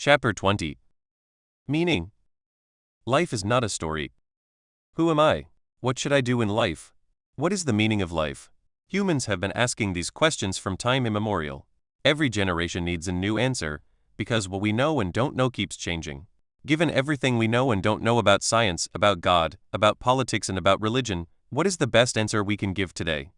Chapter 20. Meaning. Life is not a story. Who am I? What should I do in life? What is the meaning of life? Humans have been asking these questions from time immemorial. Every generation needs a new answer, because what we know and don't know keeps changing. Given everything we know and don't know about science, about God, about politics and about religion, what is the best answer we can give today?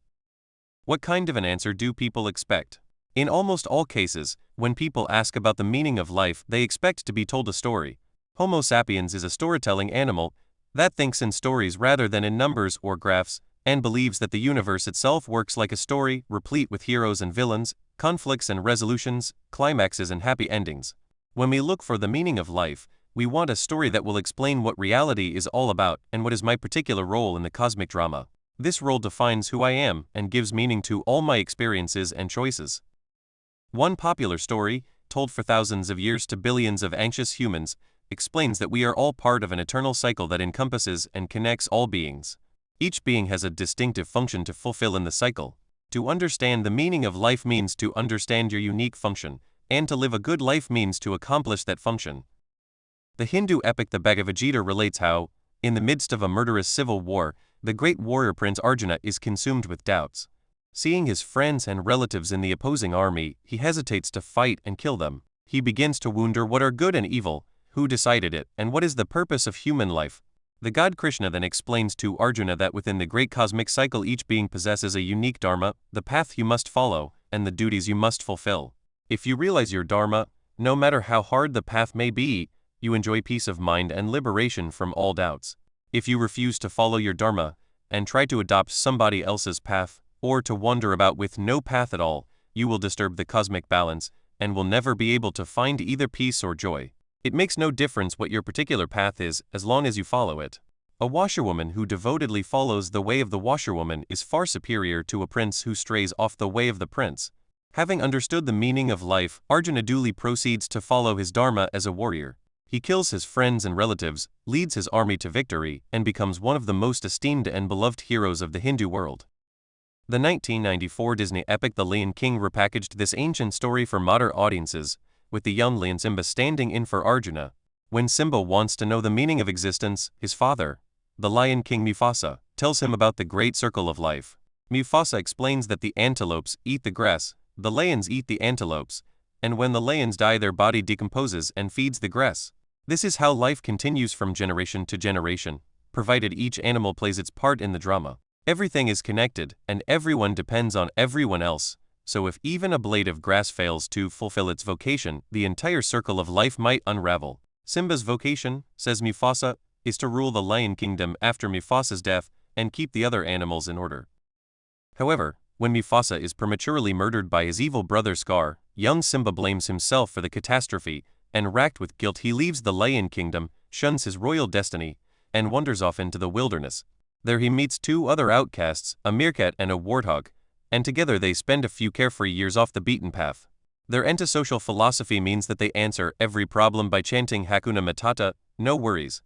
What kind of an answer do people expect? In almost all cases, when people ask about the meaning of life, they expect to be told a story. Homo sapiens is a storytelling animal that thinks in stories rather than in numbers or graphs, and believes that the universe itself works like a story, replete with heroes and villains, conflicts and resolutions, climaxes and happy endings. When we look for the meaning of life, we want a story that will explain what reality is all about and what is my particular role in the cosmic drama. This role defines who I am and gives meaning to all my experiences and choices. One popular story, told for thousands of years to billions of anxious humans, explains that we are all part of an eternal cycle that encompasses and connects all beings. Each being has a distinctive function to fulfill in the cycle. To understand the meaning of life means to understand your unique function, and to live a good life means to accomplish that function. The Hindu epic the Bhagavad Gita relates how, in the midst of a murderous civil war, the great warrior Prince Arjuna is consumed with doubts. Seeing his friends and relatives in the opposing army, he hesitates to fight and kill them. He begins to wonder what are good and evil, who decided it, and what is the purpose of human life. The god Krishna then explains to Arjuna that within the great cosmic cycle each being possesses a unique dharma, the path you must follow, and the duties you must fulfill. If you realize your dharma, no matter how hard the path may be, you enjoy peace of mind and liberation from all doubts. If you refuse to follow your dharma, and try to adopt somebody else's path, or to wander about with no path at all, you will disturb the cosmic balance, and will never be able to find either peace or joy. It makes no difference what your particular path is, as long as you follow it. A washerwoman who devotedly follows the way of the washerwoman is far superior to a prince who strays off the way of the prince. Having understood the meaning of life, Arjuna duly proceeds to follow his dharma as a warrior. He kills his friends and relatives, leads his army to victory, and becomes one of the most esteemed and beloved heroes of the Hindu world. The 1994 Disney epic The Lion King repackaged this ancient story for modern audiences, with the young lion Simba standing in for Arjuna. When Simba wants to know the meaning of existence, his father, the Lion King Mufasa, tells him about the great circle of life. Mufasa explains that the antelopes eat the grass, the lions eat the antelopes, and when the lions die their body decomposes and feeds the grass. This is how life continues from generation to generation, provided each animal plays its part in the drama. Everything is connected, and everyone depends on everyone else, so if even a blade of grass fails to fulfill its vocation, the entire circle of life might unravel. Simba's vocation, says Mufasa, is to rule the lion kingdom after Mufasa's death and keep the other animals in order. However, when Mufasa is prematurely murdered by his evil brother Scar, young Simba blames himself for the catastrophe, and racked with guilt he leaves the lion kingdom, shuns his royal destiny, and wanders off into the wilderness. There he meets two other outcasts, a meerkat and a warthog, and together they spend a few carefree years off the beaten path. Their antisocial philosophy means that they answer every problem by chanting Hakuna Matata, no worries.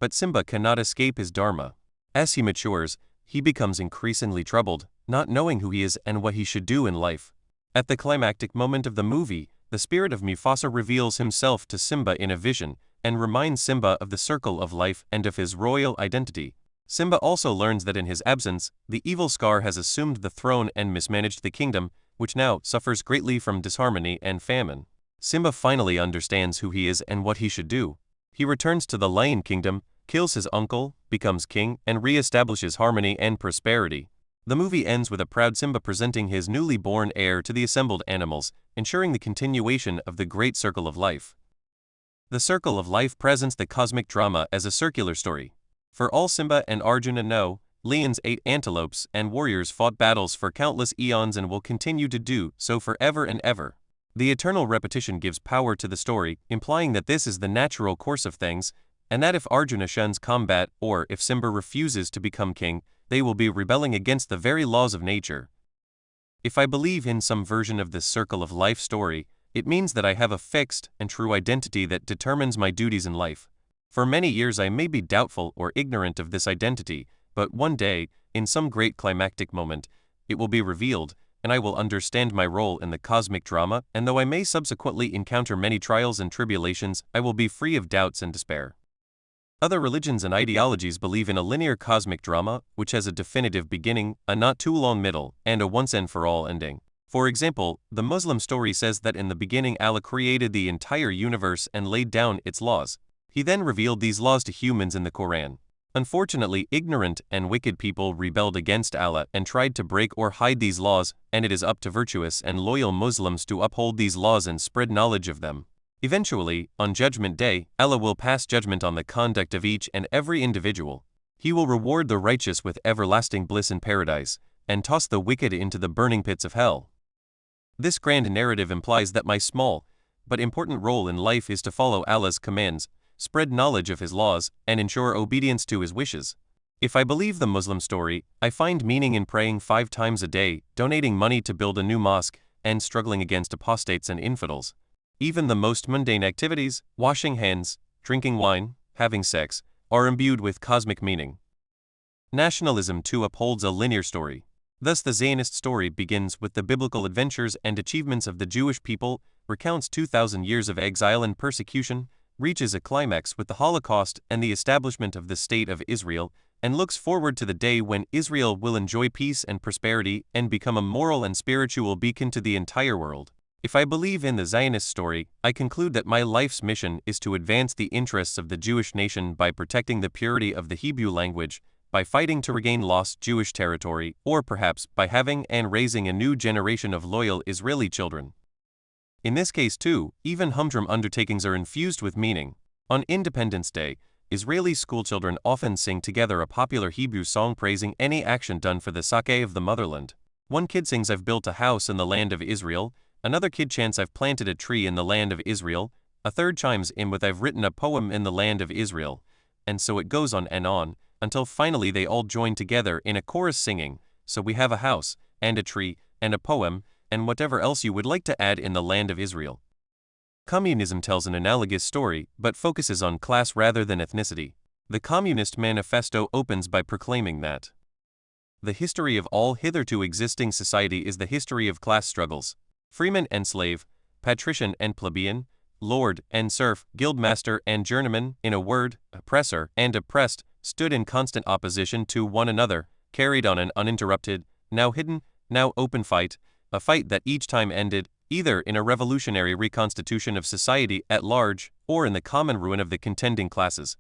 But Simba cannot escape his dharma. As he matures, he becomes increasingly troubled, not knowing who he is and what he should do in life. At the climactic moment of the movie, the spirit of Mufasa reveals himself to Simba in a vision, and reminds Simba of the circle of life and of his royal identity. Simba also learns that in his absence, the evil Scar has assumed the throne and mismanaged the kingdom, which now suffers greatly from disharmony and famine. Simba finally understands who he is and what he should do. He returns to the Lion Kingdom, kills his uncle, becomes king, and re-establishes harmony and prosperity. The movie ends with a proud Simba presenting his newly born heir to the assembled animals, ensuring the continuation of the great circle of life. The circle of life presents the cosmic drama as a circular story. For all Simba and Arjuna know, lions ate antelopes and warriors fought battles for countless eons and will continue to do so forever and ever. The eternal repetition gives power to the story, implying that this is the natural course of things, and that if Arjuna shuns combat or if Simba refuses to become king, they will be rebelling against the very laws of nature. If I believe in some version of this circle of life story, it means that I have a fixed and true identity that determines my duties in life. For many years I may be doubtful or ignorant of this identity, but one day, in some great climactic moment, it will be revealed, and I will understand my role in the cosmic drama, and though I may subsequently encounter many trials and tribulations, I will be free of doubts and despair. Other religions and ideologies believe in a linear cosmic drama, which has a definitive beginning, a not too long middle, and a once-and-for-all ending. For example, the Muslim story says that in the beginning Allah created the entire universe and laid down its laws. He then revealed these laws to humans in the Quran. Unfortunately, ignorant and wicked people rebelled against Allah and tried to break or hide these laws, and it is up to virtuous and loyal Muslims to uphold these laws and spread knowledge of them. Eventually, on Judgment Day, Allah will pass judgment on the conduct of each and every individual. He will reward the righteous with everlasting bliss in paradise, and toss the wicked into the burning pits of hell. This grand narrative implies that my small, but important role in life is to follow Allah's commands, spread knowledge of His laws, and ensure obedience to His wishes. If I believe the Muslim story, I find meaning in praying 5 times a day, donating money to build a new mosque, and struggling against apostates and infidels. Even the most mundane activities, washing hands, drinking wine, having sex, are imbued with cosmic meaning. Nationalism too upholds a linear story. Thus the Zionist story begins with the biblical adventures and achievements of the Jewish people, recounts 2,000 years of exile and persecution, reaches a climax with the Holocaust and the establishment of the State of Israel, and looks forward to the day when Israel will enjoy peace and prosperity and become a moral and spiritual beacon to the entire world. If I believe in the Zionist story, I conclude that my life's mission is to advance the interests of the Jewish nation by protecting the purity of the Hebrew language, by fighting to regain lost Jewish territory, or perhaps by having and raising a new generation of loyal Israeli children. In this case too, even humdrum undertakings are infused with meaning. On Independence Day, Israeli schoolchildren often sing together a popular Hebrew song praising any action done for the sake of the motherland. One kid sings, "I've built a house in the land of Israel," another kid chants, "I've planted a tree in the land of Israel," a third chimes in with, "I've written a poem in the land of Israel," and so it goes on, until finally they all join together in a chorus singing, "So we have a house, and a tree, and a poem, and whatever else you would like to add in the land of Israel." Communism tells an analogous story, but focuses on class rather than ethnicity. The Communist Manifesto opens by proclaiming that the history of all hitherto existing society is the history of class struggles. Freeman and slave, patrician and plebeian, lord and serf, guildmaster and journeyman, in a word, oppressor and oppressed, stood in constant opposition to one another, carried on an uninterrupted, now hidden, now open fight, a fight that each time ended either in a revolutionary reconstitution of society at large or in the common ruin of the contending classes.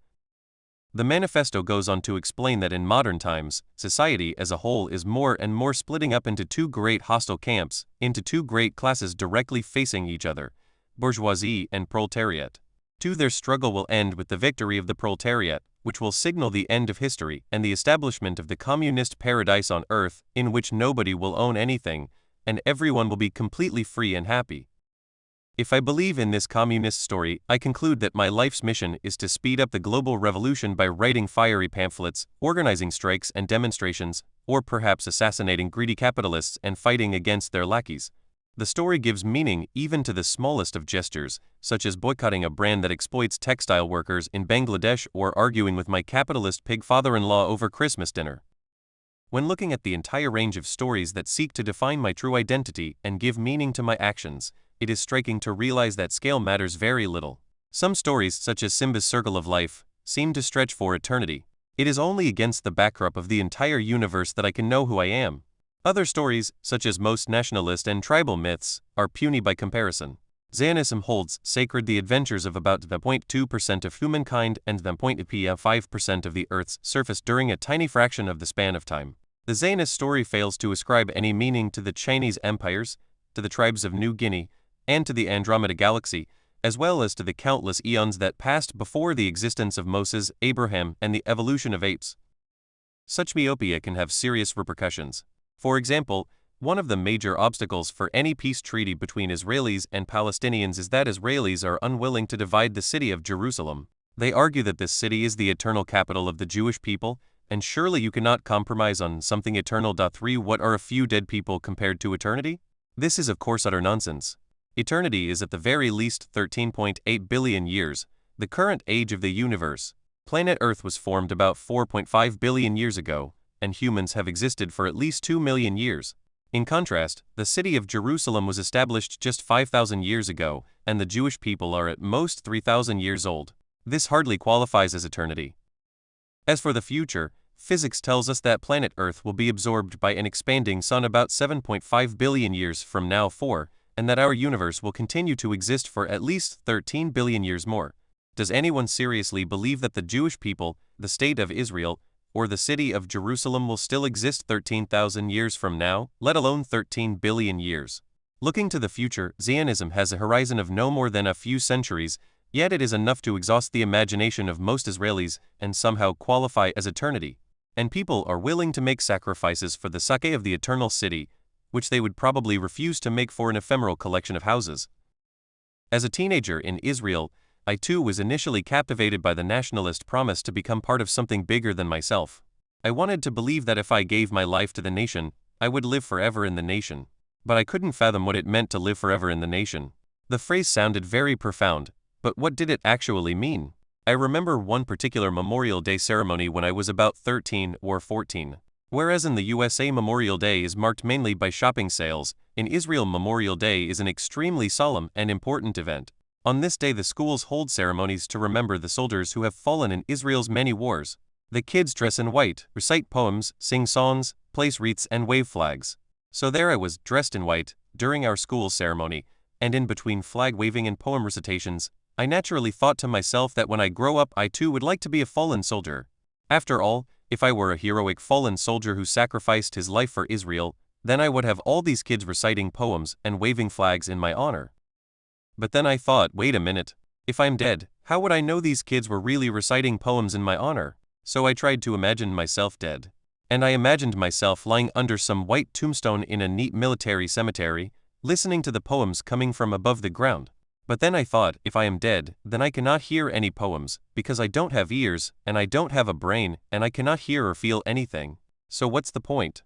The manifesto goes on to explain that in modern times, society as a whole is more and more splitting up into 2 great hostile camps, into 2 great classes directly facing each other, bourgeoisie and proletariat. Their struggle will end with the victory of the proletariat, which will signal the end of history and the establishment of the communist paradise on earth, in which nobody will own anything, and everyone will be completely free and happy. If I believe in this communist story, I conclude that my life's mission is to speed up the global revolution by writing fiery pamphlets, organizing strikes and demonstrations, or perhaps assassinating greedy capitalists and fighting against their lackeys. The story gives meaning even to the smallest of gestures, such as boycotting a brand that exploits textile workers in Bangladesh or arguing with my capitalist pig father-in-law over Christmas dinner. When looking at the entire range of stories that seek to define my true identity and give meaning to my actions, it is striking to realize that scale matters very little. Some stories, such as Simba's Circle of Life, seem to stretch for eternity. It is only against the backdrop of the entire universe that I can know who I am. Other stories, such as most nationalist and tribal myths, are puny by comparison. Zionism holds sacred the adventures of about 0.2% of humankind and 0.5% of the Earth's surface during a tiny fraction of the span of time. The Zionist story fails to ascribe any meaning to the Chinese empires, to the tribes of New Guinea, and to the Andromeda Galaxy, as well as to the countless eons that passed before the existence of Moses, Abraham, and the evolution of apes. Such myopia can have serious repercussions. For example, one of the major obstacles for any peace treaty between Israelis and Palestinians is that Israelis are unwilling to divide the city of Jerusalem. They argue that this city is the eternal capital of the Jewish people, and surely you cannot compromise on something eternal. 3. What are a few dead people compared to eternity? This is of course utter nonsense. Eternity is at the very least 13.8 billion years, the current age of the universe. Planet Earth was formed about 4.5 billion years ago, and humans have existed for at least 2 million years. In contrast, the city of Jerusalem was established just 5,000 years ago, and the Jewish people are at most 3,000 years old. This hardly qualifies as eternity. As for the future, physics tells us that planet Earth will be absorbed by an expanding sun about 7.5 billion years from now, and that our universe will continue to exist for at least 13 billion years more. Does anyone seriously believe that the Jewish people, the state of Israel, or the city of Jerusalem will still exist 13,000 years from now, let alone 13 billion years? Looking to the future, Zionism has a horizon of no more than a few centuries, yet it is enough to exhaust the imagination of most Israelis and somehow qualify as eternity. And people are willing to make sacrifices for the sake of the eternal city, which they would probably refuse to make for an ephemeral collection of houses. As a teenager in Israel, I too was initially captivated by the nationalist promise to become part of something bigger than myself. I wanted to believe that if I gave my life to the nation, I would live forever in the nation. But I couldn't fathom what it meant to live forever in the nation. The phrase sounded very profound, but what did it actually mean? I remember one particular Memorial Day ceremony when I was about 13 or 14. Whereas in the USA Memorial Day is marked mainly by shopping sales, in Israel Memorial Day is an extremely solemn and important event. On this day the schools hold ceremonies to remember the soldiers who have fallen in Israel's many wars. The kids dress in white, recite poems, sing songs, place wreaths and wave flags. So there I was, dressed in white, during our school ceremony, and in between flag waving and poem recitations, I naturally thought to myself that when I grow up I too would like to be a fallen soldier. After all, if I were a heroic fallen soldier who sacrificed his life for Israel, then I would have all these kids reciting poems and waving flags in my honor. But then I thought, wait a minute, if I'm dead, how would I know these kids were really reciting poems in my honor? So I tried to imagine myself dead. And I imagined myself lying under some white tombstone in a neat military cemetery, listening to the poems coming from above the ground. But then I thought, if I am dead, then I cannot hear any poems, because I don't have ears, and I don't have a brain, and I cannot hear or feel anything. So what's the point?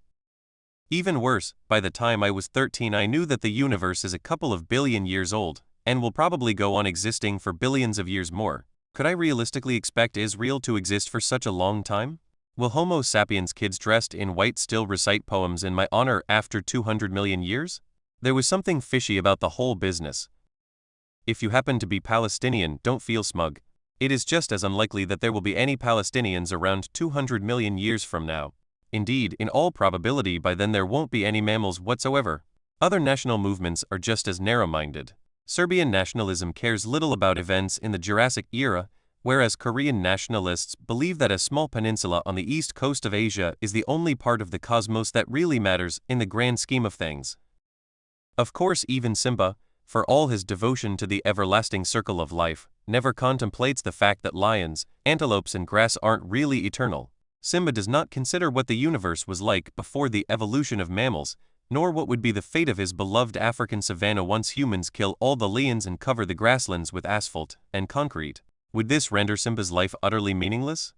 Even worse, by the time I was 13 I knew that the universe is a couple of billion years old, and will probably go on existing for billions of years more. Could I realistically expect Israel to exist for such a long time? Will Homo sapiens kids dressed in white still recite poems in my honor after 200 million years? There was something fishy about the whole business. If you happen to be Palestinian, don't feel smug. It is just as unlikely that there will be any Palestinians around 200 million years from now. Indeed, in all probability by then there won't be any mammals whatsoever. Other national movements are just as narrow-minded. Serbian nationalism cares little about events in the Jurassic era, whereas Korean nationalists believe that a small peninsula on the east coast of Asia is the only part of the cosmos that really matters in the grand scheme of things. Of course, even Simba, for all his devotion to the everlasting circle of life, never contemplates the fact that lions, antelopes and grass aren't really eternal. Simba does not consider what the universe was like before the evolution of mammals, nor what would be the fate of his beloved African savanna once humans kill all the lions and cover the grasslands with asphalt and concrete. Would this render Simba's life utterly meaningless?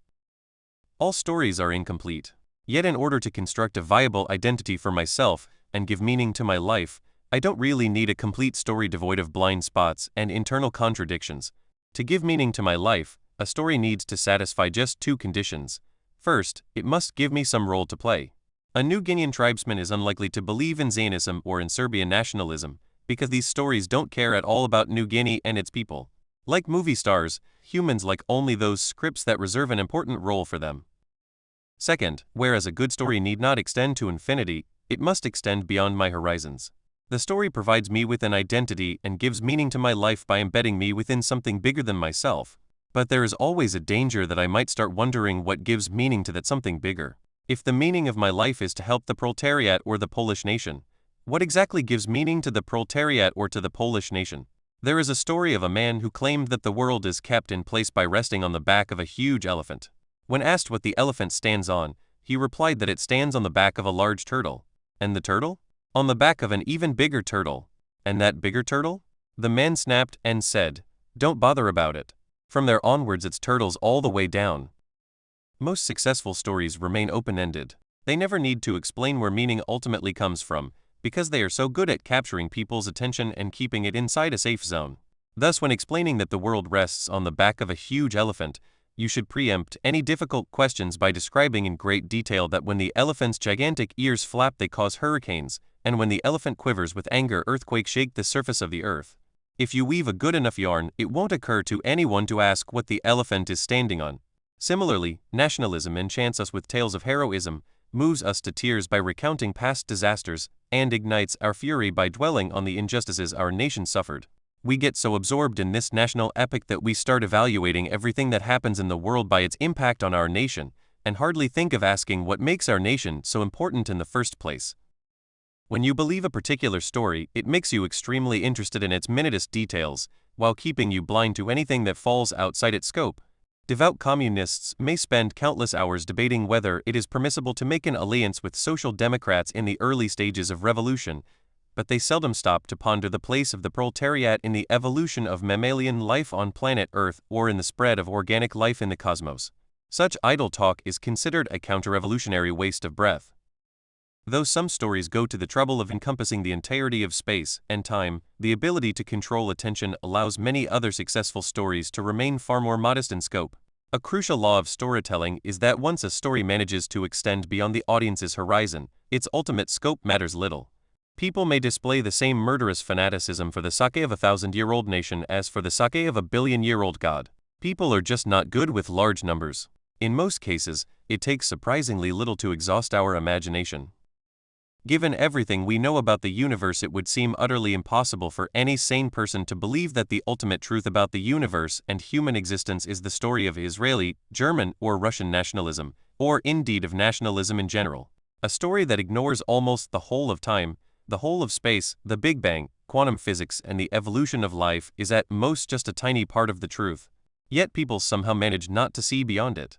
All stories are incomplete. Yet in order to construct a viable identity for myself and give meaning to my life, I don't really need a complete story devoid of blind spots and internal contradictions. To give meaning to my life, a story needs to satisfy just two conditions. First, it must give me some role to play. A New Guinean tribesman is unlikely to believe in Zionism or in Serbian nationalism, because these stories don't care at all about New Guinea and its people. Like movie stars, humans like only those scripts that reserve an important role for them. Second, whereas a good story need not extend to infinity, it must extend beyond my horizons. The story provides me with an identity and gives meaning to my life by embedding me within something bigger than myself. But there is always a danger that I might start wondering what gives meaning to that something bigger. If the meaning of my life is to help the proletariat or the Polish nation, what exactly gives meaning to the proletariat or to the Polish nation? There is a story of a man who claimed that the world is kept in place by resting on the back of a huge elephant. When asked what the elephant stands on, he replied that it stands on the back of a large turtle. And the turtle? On the back of an even bigger turtle. And that bigger turtle? The man snapped and said, "Don't bother about it. From there onwards it's turtles all the way down." Most successful stories remain open-ended. They never need to explain where meaning ultimately comes from, because they are so good at capturing people's attention and keeping it inside a safe zone. Thus, when explaining that the world rests on the back of a huge elephant, you should preempt any difficult questions by describing in great detail that when the elephant's gigantic ears flap they cause hurricanes, And when the elephant quivers with anger, earthquakes shake the surface of the earth. If you weave a good enough yarn, it won't occur to anyone to ask what the elephant is standing on. Similarly, nationalism enchants us with tales of heroism, moves us to tears by recounting past disasters, and ignites our fury by dwelling on the injustices our nation suffered. We get so absorbed in this national epic that we start evaluating everything that happens in the world by its impact on our nation, and hardly think of asking what makes our nation so important in the first place. When you believe a particular story, it makes you extremely interested in its minutest details, while keeping you blind to anything that falls outside its scope. Devout communists may spend countless hours debating whether it is permissible to make an alliance with social democrats in the early stages of revolution, but they seldom stop to ponder the place of the proletariat in the evolution of mammalian life on planet Earth or in the spread of organic life in the cosmos. Such idle talk is considered a counter-revolutionary waste of breath. Though some stories go to the trouble of encompassing the entirety of space and time, the ability to control attention allows many other successful stories to remain far more modest in scope. A crucial law of storytelling is that once a story manages to extend beyond the audience's horizon, its ultimate scope matters little. People may display the same murderous fanaticism for the sake of a 1,000-year-old nation as for the sake of a billion-year-old god. People are just not good with large numbers. In most cases, it takes surprisingly little to exhaust our imagination. Given everything we know about the universe, it would seem utterly impossible for any sane person to believe that the ultimate truth about the universe and human existence is the story of Israeli, German, or Russian nationalism, or indeed of nationalism in general. A story that ignores almost the whole of time, the whole of space, the Big Bang, quantum physics, and the evolution of life is at most just a tiny part of the truth. Yet people somehow manage not to see beyond it.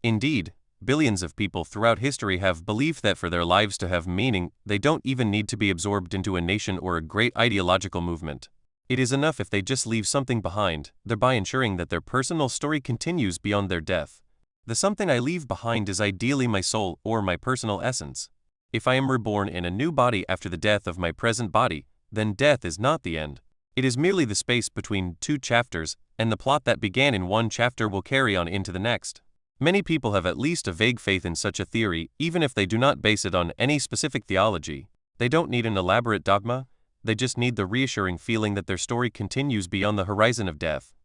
Indeed, billions of people throughout history have believed that for their lives to have meaning, they don't even need to be absorbed into a nation or a great ideological movement. It is enough if they just leave something behind, thereby ensuring that their personal story continues beyond their death. The something I leave behind is ideally my soul or my personal essence. If I am reborn in a new body after the death of my present body, then death is not the end. It is merely the space between two chapters, and the plot that began in one chapter will carry on into the next. Many people have at least a vague faith in such a theory, even if they do not base it on any specific theology. They don't need an elaborate dogma, they just need the reassuring feeling that their story continues beyond the horizon of death.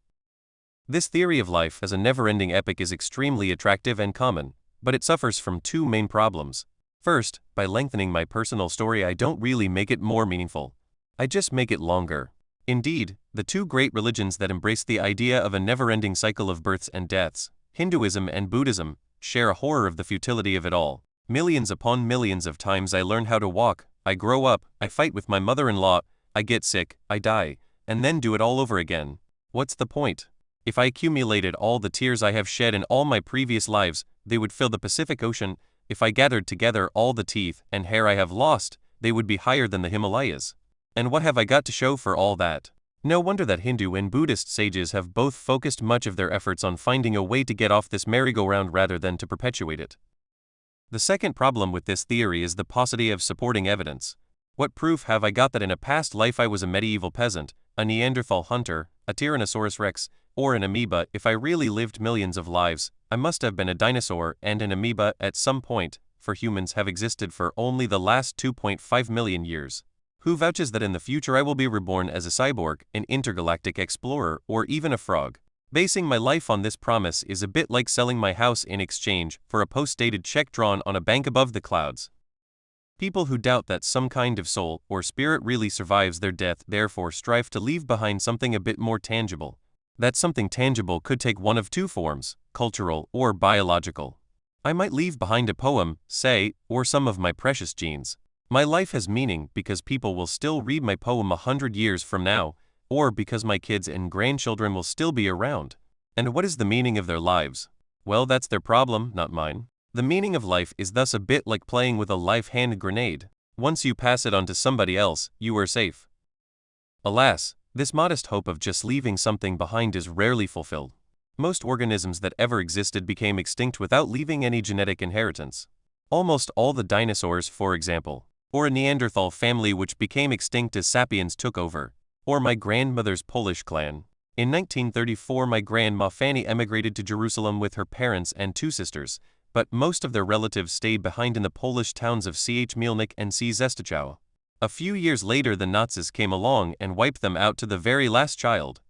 This theory of life as a never-ending epic is extremely attractive and common, but it suffers from two main problems. First, by lengthening my personal story, I don't really make it more meaningful. I just make it longer. Indeed, the two great religions that embrace the idea of a never-ending cycle of births and deaths, Hinduism and Buddhism, share a horror of the futility of it all. Millions upon millions of times I learn how to walk, I grow up, I fight with my mother-in-law, I get sick, I die, and then do it all over again. What's the point? If I accumulated all the tears I have shed in all my previous lives, they would fill the Pacific Ocean. If I gathered together all the teeth and hair I have lost, they would be higher than the Himalayas. And what have I got to show for all that? No wonder that Hindu and Buddhist sages have both focused much of their efforts on finding a way to get off this merry-go-round rather than to perpetuate it. The second problem with this theory is the paucity of supporting evidence. What proof have I got that in a past life I was a medieval peasant, a Neanderthal hunter, a Tyrannosaurus rex, or an amoeba? If I really lived millions of lives, I must have been a dinosaur and an amoeba at some point, for humans have existed for only the last 2.5 million years. Who vouches that in the future I will be reborn as a cyborg, an intergalactic explorer, or even a frog? Basing my life on this promise is a bit like selling my house in exchange for a post-dated check drawn on a bank above the clouds. People who doubt that some kind of soul or spirit really survives their death therefore strive to leave behind something a bit more tangible. That something tangible could take one of two forms, cultural or biological. I might leave behind a poem, say, or some of my precious genes. My life has meaning because people will still read my poem 100 years from now, or because my kids and grandchildren will still be around. And what is the meaning of their lives? Well, that's their problem, not mine. The meaning of life is thus a bit like playing with a life hand grenade. Once you pass it on to somebody else, you are safe. Alas, this modest hope of just leaving something behind is rarely fulfilled. Most organisms that ever existed became extinct without leaving any genetic inheritance. Almost all the dinosaurs, for example, or a Neanderthal family which became extinct as sapiens took over, or my grandmother's Polish clan. In 1934, my grandma Fanny emigrated to Jerusalem with her parents and two sisters, but most of their relatives stayed behind in the Polish towns of Mielnik and Existential. A few years later the Nazis came along and wiped them out to the very last child.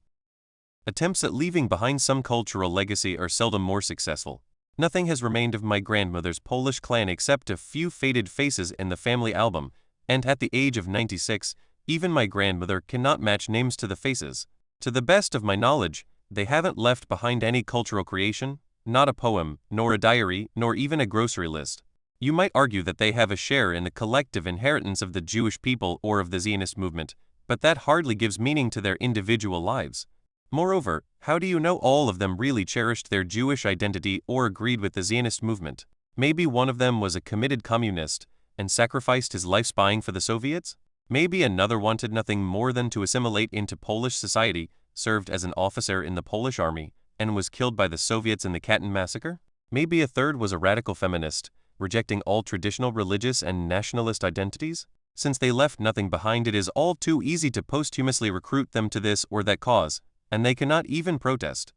Attempts at leaving behind some cultural legacy are seldom more successful. Nothing has remained of my grandmother's Polish clan except a few faded faces in the family album, and at the age of 96, even my grandmother cannot match names to the faces. To the best of my knowledge, they haven't left behind any cultural creation, not a poem, nor a diary, nor even a grocery list. You might argue that they have a share in the collective inheritance of the Jewish people or of the Zionist movement, but that hardly gives meaning to their individual lives. Moreover, how do you know all of them really cherished their Jewish identity or agreed with the Zionist movement? Maybe one of them was a committed communist and sacrificed his life spying for the Soviets? Maybe another wanted nothing more than to assimilate into Polish society, served as an officer in the Polish army, and was killed by the Soviets in the Katyn massacre? Maybe a third was a radical feminist, rejecting all traditional religious and nationalist identities? Since they left nothing behind, it is all too easy to posthumously recruit them to this or that cause, and they cannot even protest.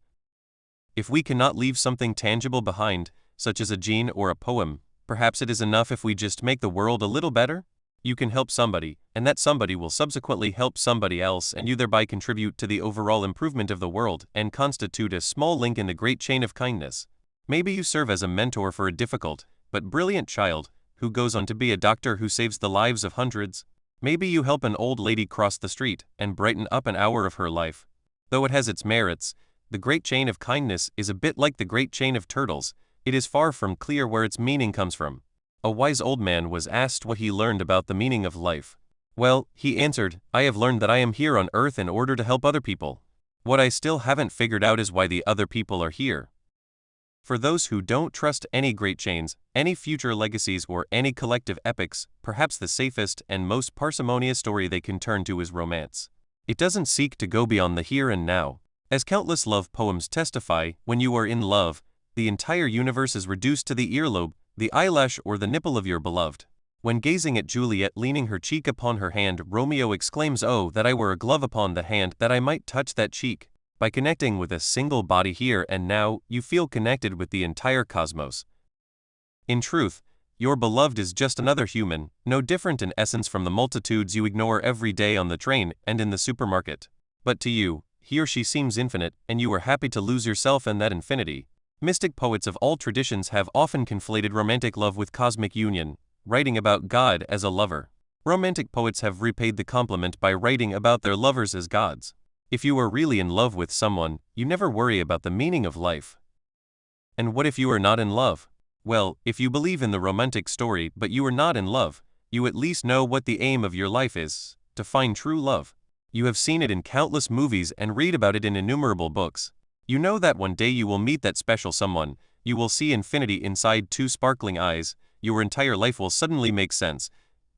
If we cannot leave something tangible behind, such as a gene or a poem, perhaps it is enough if we just make the world a little better? You can help somebody, and that somebody will subsequently help somebody else, and you thereby contribute to the overall improvement of the world and constitute a small link in the great chain of kindness. Maybe you serve as a mentor for a difficult, but brilliant child, who goes on to be a doctor who saves the lives of hundreds. Maybe you help an old lady cross the street and brighten up an hour of her life. Though it has its merits, the great chain of kindness is a bit like the great chain of turtles. It is far from clear where its meaning comes from. A wise old man was asked what he learned about the meaning of life. Well, he answered, I have learned that I am here on earth in order to help other people. What I still haven't figured out is why the other people are here. For those who don't trust any great chains, any future legacies, or any collective epics, perhaps the safest and most parsimonious story they can turn to is romance. It doesn't seek to go beyond the here and now. As countless love poems testify, when you are in love, the entire universe is reduced to the earlobe, the eyelash, or the nipple of your beloved. When gazing at Juliet leaning her cheek upon her hand, Romeo exclaims, "Oh, that I were a glove upon the hand, that I might touch that cheek." By connecting with a single body here and now, you feel connected with the entire cosmos. In truth, your beloved is just another human, no different in essence from the multitudes you ignore every day on the train and in the supermarket. But to you, he or she seems infinite, and you are happy to lose yourself in that infinity. Mystic poets of all traditions have often conflated romantic love with cosmic union, writing about God as a lover. Romantic poets have repaid the compliment by writing about their lovers as gods. If you are really in love with someone, you never worry about the meaning of life. And what if you are not in love? Well, if you believe in the romantic story but you are not in love, you at least know what the aim of your life is: to find true love. You have seen it in countless movies and read about it in innumerable books. You know that one day you will meet that special someone, you will see infinity inside two sparkling eyes, your entire life will suddenly make sense,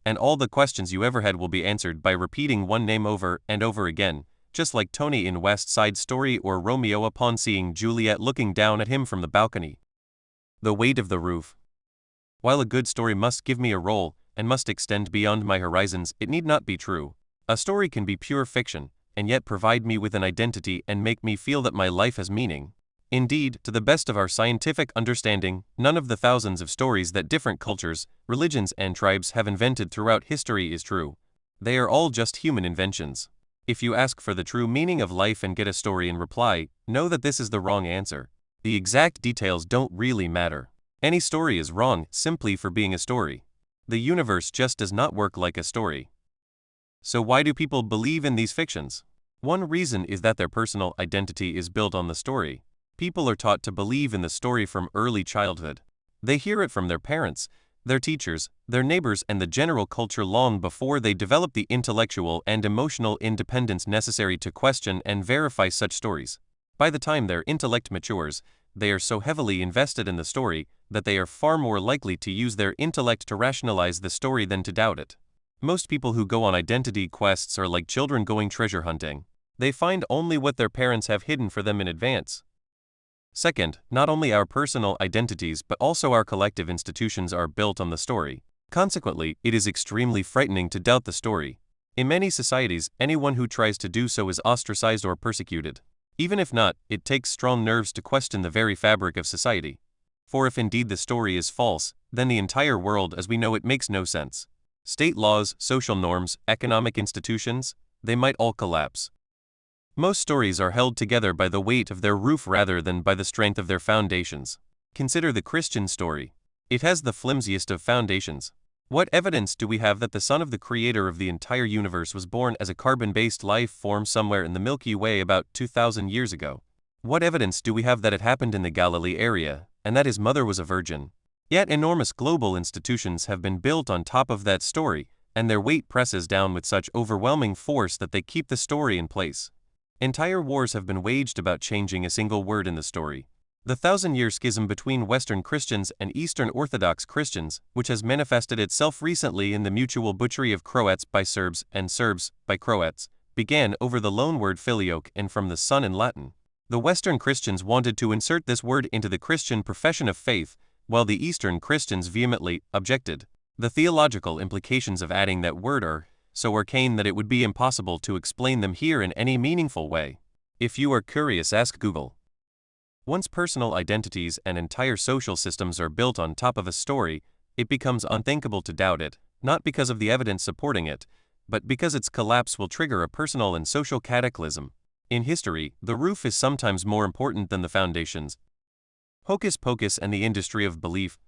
and all the questions you ever had will be answered by repeating one name over and over again, just like Tony in West Side Story or Romeo upon seeing Juliet looking down at him from the balcony. The weight of the roof. While a good story must give me a role and must extend beyond my horizons, it need not be true. A story can be pure fiction, and yet provide me with an identity and make me feel that my life has meaning. Indeed, to the best of our scientific understanding, none of the thousands of stories that different cultures, religions, and tribes have invented throughout history is true. They are all just human inventions. If you ask for the true meaning of life and get a story in reply, know that this is the wrong answer. The exact details don't really matter. Any story is wrong simply for being a story. The universe just does not work like a story. So why do people believe in these fictions? One reason is that their personal identity is built on the story. People are taught to believe in the story from early childhood. They hear it from their parents, their teachers, their neighbors, and the general culture long before they develop the intellectual and emotional independence necessary to question and verify such stories. By the time their intellect matures, they are so heavily invested in the story that they are far more likely to use their intellect to rationalize the story than to doubt it. Most people who go on identity quests are like children going treasure hunting. They find only what their parents have hidden for them in advance. Second, not only our personal identities but also our collective institutions are built on the story. Consequently, it is extremely frightening to doubt the story. In many societies, anyone who tries to do so is ostracized or persecuted. Even if not, it takes strong nerves to question the very fabric of society. For if indeed the story is false, then the entire world as we know it makes no sense. State laws, social norms, economic institutions, they might all collapse. Most stories are held together by the weight of their roof rather than by the strength of their foundations. Consider the Christian story. It has the flimsiest of foundations. What evidence do we have that the Son of the Creator of the entire universe was born as a carbon-based life form somewhere in the Milky Way about 2,000 years ago? What evidence do we have that it happened in the Galilee area, and that his mother was a virgin? Yet enormous global institutions have been built on top of that story, and their weight presses down with such overwhelming force that they keep the story in place. Entire wars have been waged about changing a single word in the story. The 1,000-year schism between Western Christians and Eastern Orthodox Christians, which has manifested itself recently in the mutual butchery of Croats by Serbs and Serbs by Croats, began over the loan word filioque and from the son in Latin. The Western Christians wanted to insert this word into the Christian profession of faith, while the Eastern Christians vehemently objected. The theological implications of adding that word are so arcane that it would be impossible to explain them here in any meaningful way. If you are curious, ask Google. Once personal identities and entire social systems are built on top of a story, it becomes unthinkable to doubt it, not because of the evidence supporting it, but because its collapse will trigger a personal and social cataclysm. In history, the roof is sometimes more important than the foundations. Hocus pocus and the industry of belief.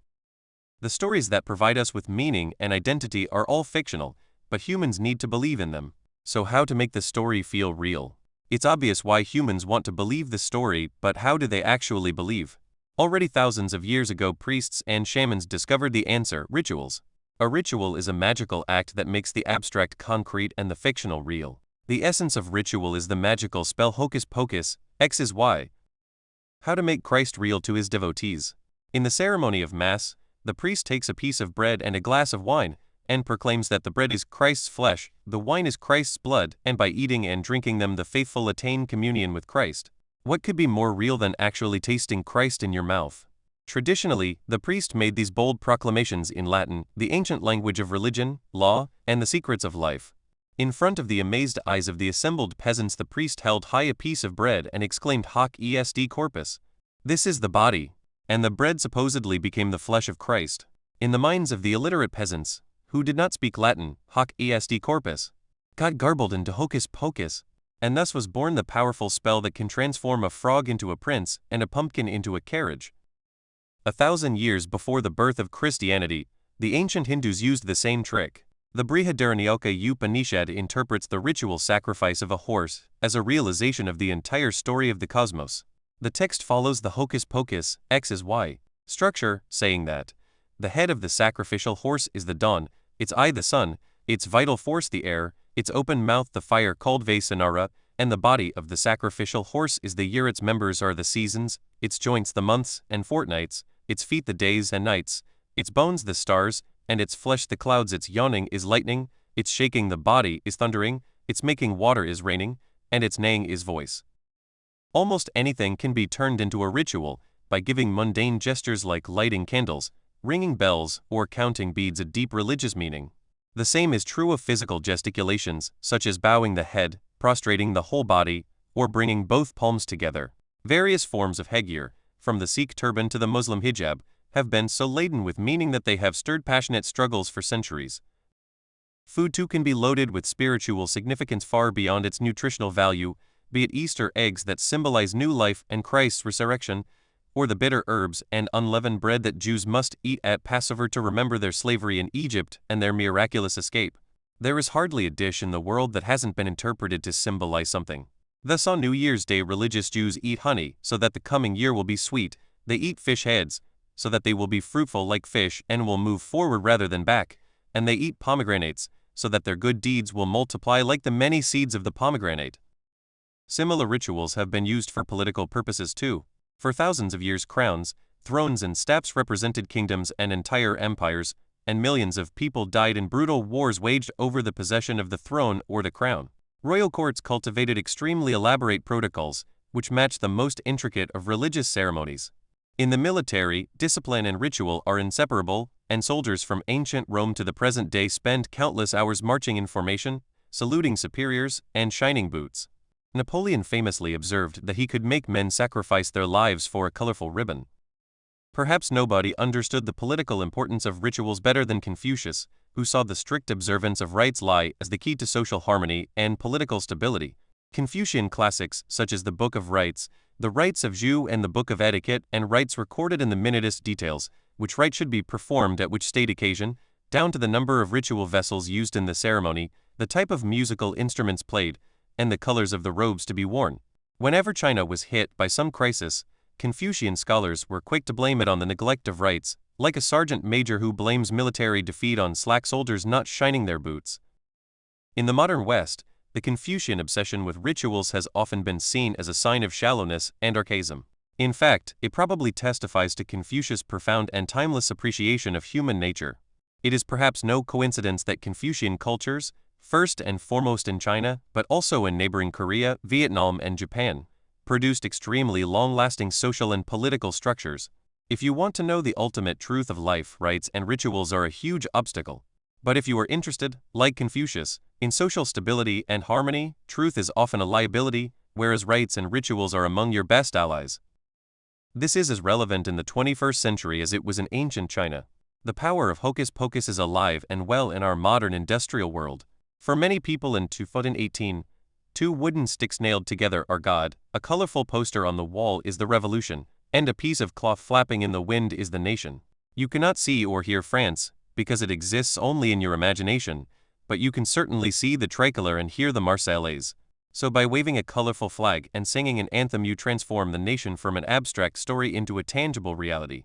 The stories that provide us with meaning and identity are all fictional, but humans need to believe in them. So how to make the story feel real? It's obvious why humans want to believe the story, but how do they actually believe? Already thousands of years ago, priests and shamans discovered the answer: rituals. A ritual is a magical act that makes the abstract concrete and the fictional real. The essence of ritual is the magical spell hocus pocus, X is Y. How to make Christ real to his devotees. In the ceremony of Mass, the priest takes a piece of bread and a glass of wine, and proclaims that the bread is Christ's flesh, the wine is Christ's blood, and by eating and drinking them the faithful attain communion with Christ. What could be more real than actually tasting Christ in your mouth? Traditionally, the priest made these bold proclamations in Latin, the ancient language of religion, law, and the secrets of life. In front of the amazed eyes of the assembled peasants, the priest held high a piece of bread and exclaimed, Hoc est corpus. This is the body. And the bread supposedly became the flesh of Christ. In the minds of the illiterate peasants, who did not speak Latin, hoc est corpus got garbled into hocus pocus, and thus was born the powerful spell that can transform a frog into a prince and a pumpkin into a carriage. 1,000 years before the birth of Christianity, the ancient Hindus used the same trick. The Brihadaranyaka Upanishad interprets the ritual sacrifice of a horse as a realization of the entire story of the cosmos. The text follows the hocus pocus, X is Y, structure, saying that the head of the sacrificial horse is the dawn, its eye the sun, its vital force the air, its open mouth the fire called Vaisanara, and the body of the sacrificial horse is the year, its members are the seasons, its joints the months and fortnights, its feet the days and nights, its bones the stars, and its flesh the clouds, its yawning is lightning, its shaking the body is thundering, its making water is raining, and its neighing is voice. Almost anything can be turned into a ritual by giving mundane gestures like lighting candles, ringing bells, or counting beads a deep religious meaning. The same is true of physical gesticulations, such as bowing the head, prostrating the whole body, or bringing both palms together. Various forms of headgear, from the Sikh turban to the Muslim hijab, have been so laden with meaning that they have stirred passionate struggles for centuries. Food too can be loaded with spiritual significance far beyond its nutritional value, be it Easter eggs that symbolize new life and Christ's resurrection, or the bitter herbs and unleavened bread that Jews must eat at Passover to remember their slavery in Egypt and their miraculous escape. There is hardly a dish in the world that hasn't been interpreted to symbolize something. Thus on New Year's Day religious Jews eat honey so that the coming year will be sweet, they eat fish heads so that they will be fruitful like fish and will move forward rather than back, and they eat pomegranates so that their good deeds will multiply like the many seeds of the pomegranate. Similar rituals have been used for political purposes too. For thousands of years crowns, thrones and staffs represented kingdoms and entire empires, and millions of people died in brutal wars waged over the possession of the throne or the crown. Royal courts cultivated extremely elaborate protocols, which matched the most intricate of religious ceremonies. In the military, discipline and ritual are inseparable, and soldiers from ancient Rome to the present day spend countless hours marching in formation, saluting superiors, and shining boots. Napoleon famously observed that he could make men sacrifice their lives for a colorful ribbon. Perhaps nobody understood the political importance of rituals better than Confucius, who saw the strict observance of rites lie as the key to social harmony and political stability. Confucian classics, such as the Book of Rites, the Rites of Zhu, and the Book of Etiquette, and rites recorded in the minutest details, which rite should be performed at which state occasion, down to the number of ritual vessels used in the ceremony, the type of musical instruments played, and the colors of the robes to be worn. Whenever China was hit by some crisis, Confucian scholars were quick to blame it on the neglect of rites, like a sergeant major who blames military defeat on slack soldiers not shining their boots. In the modern West, the Confucian obsession with rituals has often been seen as a sign of shallowness and archaism. In fact, it probably testifies to Confucius' profound and timeless appreciation of human nature. It is perhaps no coincidence that Confucian cultures, first and foremost in China, but also in neighboring Korea, Vietnam, and Japan, produced extremely long-lasting social and political structures. If you want to know the ultimate truth of life, rites and rituals are a huge obstacle. But if you are interested, like Confucius, in social stability and harmony, truth is often a liability, whereas rites and rituals are among your best allies. This is as relevant in the 21st century as it was in ancient China. The power of hocus pocus is alive and well in our modern industrial world. For many people in 2018, 2 wooden sticks nailed together are God, a colorful poster on the wall is the revolution, and a piece of cloth flapping in the wind is the nation. You cannot see or hear France, because it exists only in your imagination, but you can certainly see the tricolor and hear the Marseillaise. So by waving a colorful flag and singing an anthem you transform the nation from an abstract story into a tangible reality.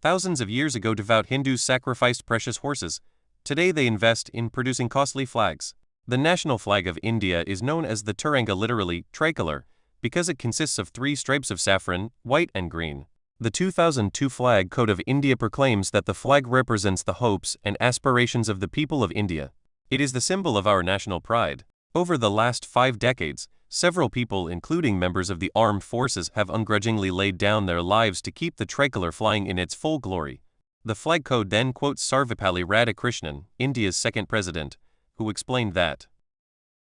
Thousands of years ago devout Hindus sacrificed precious horses. Today they invest in producing costly flags. The national flag of India is known as the Tiranga, literally, tricolor, because it consists of 3 stripes of saffron, white and green. The 2002 Flag Code of India proclaims that the flag represents the hopes and aspirations of the people of India. It is the symbol of our national pride. Over the last 5 decades, several people, including members of the armed forces, have ungrudgingly laid down their lives to keep the tricolor flying in its full glory. The Flag Code then quotes Sarvepalli Radhakrishnan, India's second president, who explained that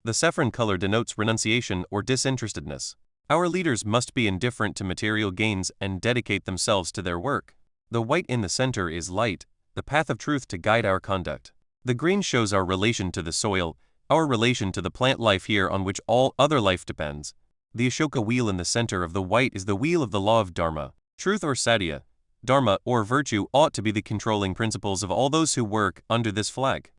the saffron color denotes renunciation or disinterestedness. Our leaders must be indifferent to material gains and dedicate themselves to their work. The white in the center is light, the path of truth to guide our conduct. The green shows our relation to the soil, our relation to the plant life here on which all other life depends. The Ashoka wheel in the center of the white is the wheel of the law of Dharma. Truth or satya, Dharma or virtue ought to be the controlling principles of all those who work under this flag.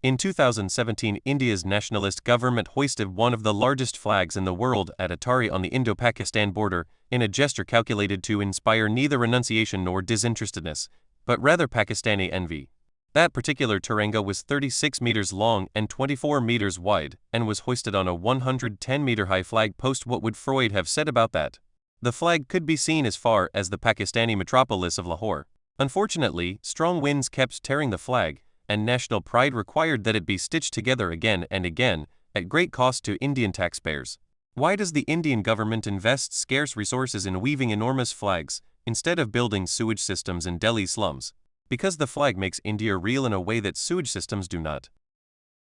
In 2017, India's nationalist government hoisted one of the largest flags in the world at Attari on the Indo-Pakistan border, in a gesture calculated to inspire neither renunciation nor disinterestedness, but rather Pakistani envy. That particular Tiranga was 36 meters long and 24 meters wide, and was hoisted on a 110-meter-high flag post. What would Freud have said about that? The flag could be seen as far as the Pakistani metropolis of Lahore. Unfortunately, strong winds kept tearing the flag, and national pride required that it be stitched together again and again, at great cost to Indian taxpayers. Why does the Indian government invest scarce resources in weaving enormous flags, instead of building sewage systems in Delhi slums? Because the flag makes India real in a way that sewage systems do not.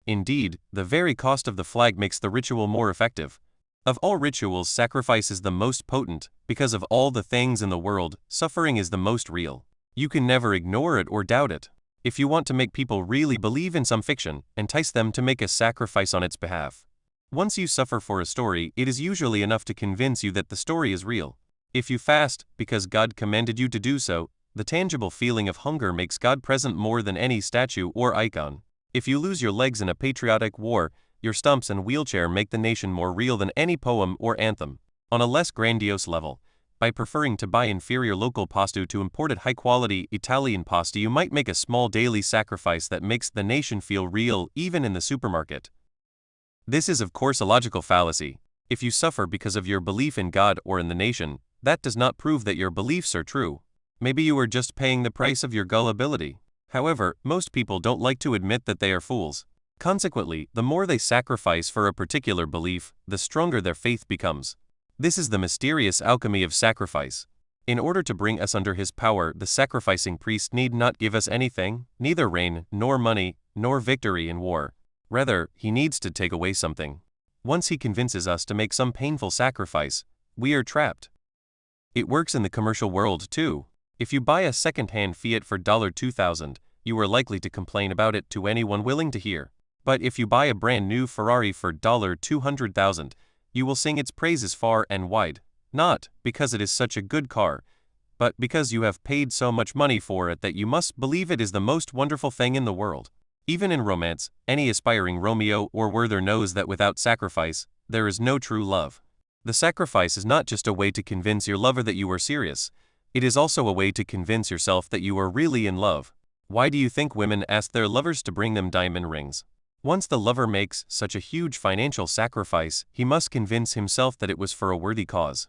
Indeed, the very cost of the flag makes the ritual more effective. Of all rituals, sacrifice is the most potent, because of all the things in the world, suffering is the most real. You can never ignore it or doubt it. If you want to make people really believe in some fiction, entice them to make a sacrifice on its behalf. Once you suffer for a story, it is usually enough to convince you that the story is real. If you fast, because God commanded you to do so, the tangible feeling of hunger makes God present more than any statue or icon. If you lose your legs in a patriotic war, your stumps and wheelchair make the nation more real than any poem or anthem. On a less grandiose level, by preferring to buy inferior local pasta to imported high-quality Italian pasta, you might make a small daily sacrifice that makes the nation feel real even in the supermarket. This is of course a logical fallacy. If you suffer because of your belief in God or in the nation, that does not prove that your beliefs are true. Maybe you are just paying the price of your gullibility. However, most people don't like to admit that they are fools. Consequently, the more they sacrifice for a particular belief, the stronger their faith becomes. This is the mysterious alchemy of sacrifice. In order to bring us under his power, the sacrificing priest need not give us anything, neither rain, nor money, nor victory in war. Rather, he needs to take away something. Once he convinces us to make some painful sacrifice, we are trapped. It works in the commercial world too. If you buy a second-hand Fiat for $2,000, you are likely to complain about it to anyone willing to hear. But if you buy a brand new Ferrari for $200,000, you will sing its praises far and wide, not because it is such a good car, but because you have paid so much money for it that you must believe it is the most wonderful thing in the world. Even in romance, any aspiring Romeo or Werther knows that without sacrifice, there is no true love. The sacrifice is not just a way to convince your lover that you are serious, it is also a way to convince yourself that you are really in love. Why do you think women ask their lovers to bring them diamond rings? Once the lover makes such a huge financial sacrifice, he must convince himself that it was for a worthy cause.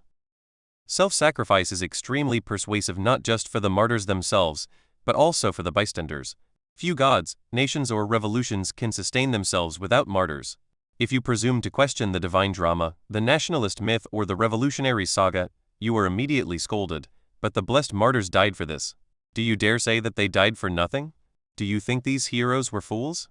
Self-sacrifice is extremely persuasive not just for the martyrs themselves, but also for the bystanders. Few gods, nations or revolutions can sustain themselves without martyrs. If you presume to question the divine drama, the nationalist myth or the revolutionary saga, you are immediately scolded, but the blessed martyrs died for this. Do you dare say that they died for nothing? Do you think these heroes were fools?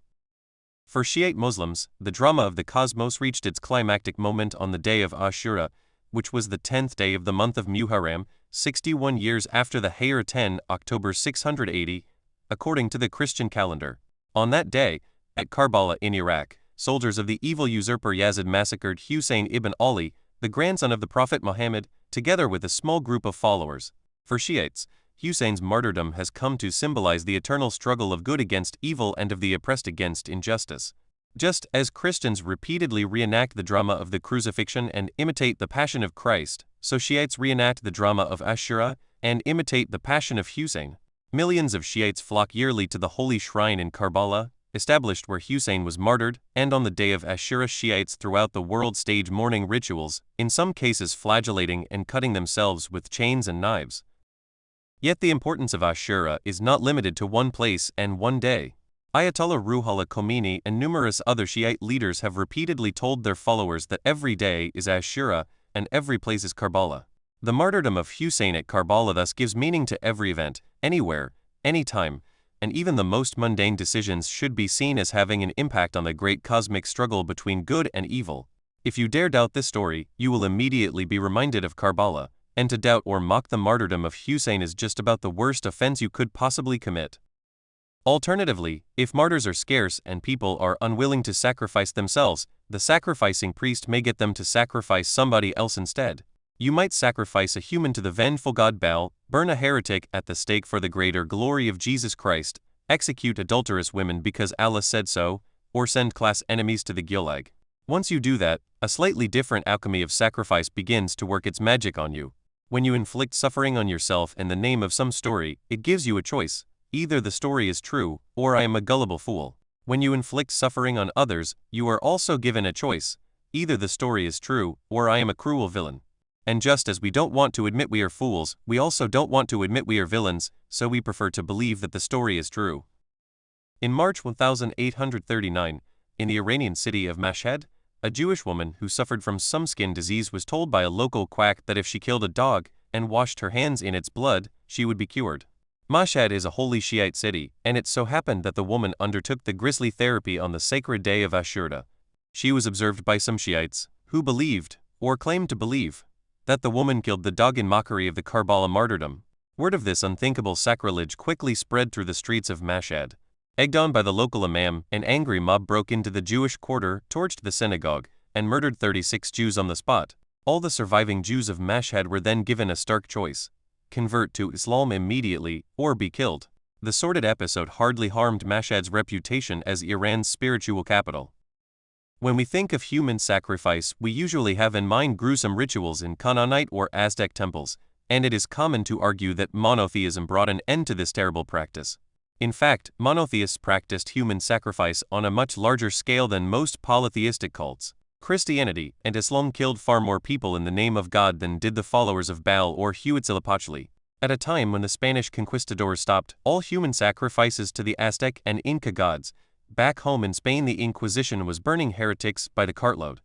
For Shiite Muslims, the drama of the cosmos reached its climactic moment on the day of Ashura, which was the 10th day of the month of Muharram, 61 years after the Hijr 10, October 680, according to the Christian calendar. On that day, at Karbala in Iraq, soldiers of the evil usurper Yazid massacred Hussein ibn Ali, the grandson of the Prophet Muhammad, together with a small group of followers. For Shiites, Hussein's martyrdom has come to symbolize the eternal struggle of good against evil and of the oppressed against injustice. Just as Christians repeatedly reenact the drama of the crucifixion and imitate the Passion of Christ, so Shiites reenact the drama of Ashura and imitate the Passion of Hussein. Millions of Shiites flock yearly to the holy shrine in Karbala, established where Hussein was martyred, and on the day of Ashura Shiites throughout the world stage mourning rituals, in some cases flagellating and cutting themselves with chains and knives. Yet the importance of Ashura is not limited to one place and one day. Ayatollah Ruhollah Khomeini and numerous other Shiite leaders have repeatedly told their followers that every day is Ashura and every place is Karbala. The martyrdom of Hussein at Karbala thus gives meaning to every event, anywhere, anytime, and even the most mundane decisions should be seen as having an impact on the great cosmic struggle between good and evil. If you dare doubt this story, you will immediately be reminded of Karbala, and to doubt or mock the martyrdom of Hussein is just about the worst offense you could possibly commit. Alternatively, if martyrs are scarce and people are unwilling to sacrifice themselves, the sacrificing priest may get them to sacrifice somebody else instead. You might sacrifice a human to the vengeful god Baal, burn a heretic at the stake for the greater glory of Jesus Christ, execute adulterous women because Allah said so, or send class enemies to the Gulag. Once you do that, a slightly different alchemy of sacrifice begins to work its magic on you. When you inflict suffering on yourself in the name of some story, it gives you a choice. Either the story is true, or I am a gullible fool. When you inflict suffering on others, you are also given a choice. Either the story is true, or I am a cruel villain. And just as we don't want to admit we are fools, we also don't want to admit we are villains, so we prefer to believe that the story is true. In March 1839, in the Iranian city of Mashhad, a Jewish woman who suffered from some skin disease was told by a local quack that if she killed a dog and washed her hands in its blood, she would be cured. Mashhad is a holy Shiite city, and it so happened that the woman undertook the grisly therapy on the sacred day of Ashura. She was observed by some Shiites, who believed, or claimed to believe, that the woman killed the dog in mockery of the Karbala martyrdom. Word of this unthinkable sacrilege quickly spread through the streets of Mashhad. Egged on by the local imam, an angry mob broke into the Jewish quarter, torched the synagogue, and murdered 36 Jews on the spot. All the surviving Jews of Mashhad were then given a stark choice: convert to Islam immediately, or be killed. The sordid episode hardly harmed Mashhad's reputation as Iran's spiritual capital. When we think of human sacrifice, we usually have in mind gruesome rituals in Canaanite or Aztec temples, and it is common to argue that monotheism brought an end to this terrible practice. In fact, monotheists practiced human sacrifice on a much larger scale than most polytheistic cults. Christianity and Islam killed far more people in the name of God than did the followers of Baal or Huitzilopochtli. At a time when the Spanish conquistadors stopped all human sacrifices to the Aztec and Inca gods, back home in Spain the Inquisition was burning heretics by the cartload.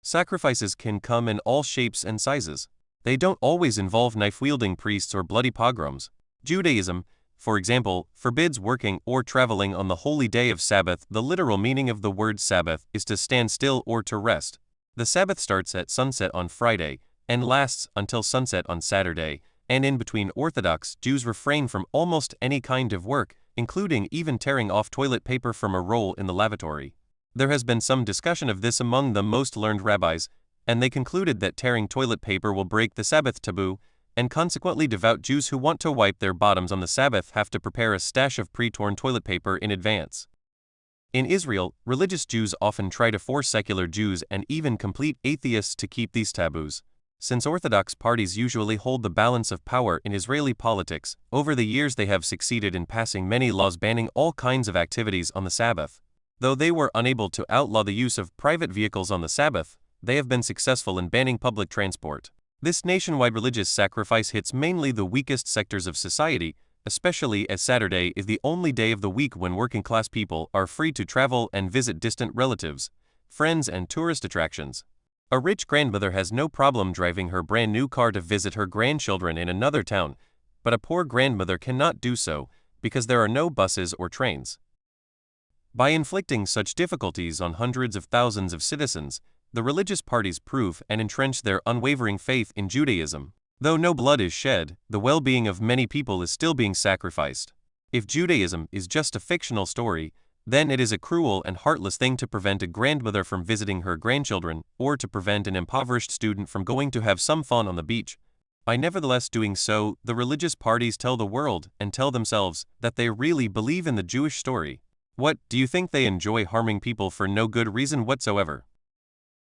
Sacrifices can come in all shapes and sizes. They don't always involve knife-wielding priests or bloody pogroms. Judaism, for example, forbids working or traveling on the holy day of Sabbath. The literal meaning of the word Sabbath is to stand still or to rest. The Sabbath starts at sunset on Friday and lasts until sunset on Saturday, and in between Orthodox Jews refrain from almost any kind of work, including even tearing off toilet paper from a roll in the lavatory. There has been some discussion of this among the most learned rabbis, and they concluded that tearing toilet paper will break the Sabbath taboo, and consequently devout Jews who want to wipe their bottoms on the Sabbath have to prepare a stash of pre-torn toilet paper in advance. In Israel, religious Jews often try to force secular Jews and even complete atheists to keep these taboos. Since Orthodox parties usually hold the balance of power in Israeli politics, over the years they have succeeded in passing many laws banning all kinds of activities on the Sabbath. Though they were unable to outlaw the use of private vehicles on the Sabbath, they have been successful in banning public transport. This nationwide religious sacrifice hits mainly the weakest sectors of society, especially as Saturday is the only day of the week when working-class people are free to travel and visit distant relatives, friends, and tourist attractions. A rich grandmother has no problem driving her brand new car to visit her grandchildren in another town, but a poor grandmother cannot do so because there are no buses or trains. By inflicting such difficulties on hundreds of thousands of citizens, the religious parties prove and entrench their unwavering faith in Judaism. Though no blood is shed, the well-being of many people is still being sacrificed. If Judaism is just a fictional story, then it is a cruel and heartless thing to prevent a grandmother from visiting her grandchildren, or to prevent an impoverished student from going to have some fun on the beach. By nevertheless doing so, the religious parties tell the world and tell themselves that they really believe in the Jewish story. What, do you think they enjoy harming people for no good reason whatsoever?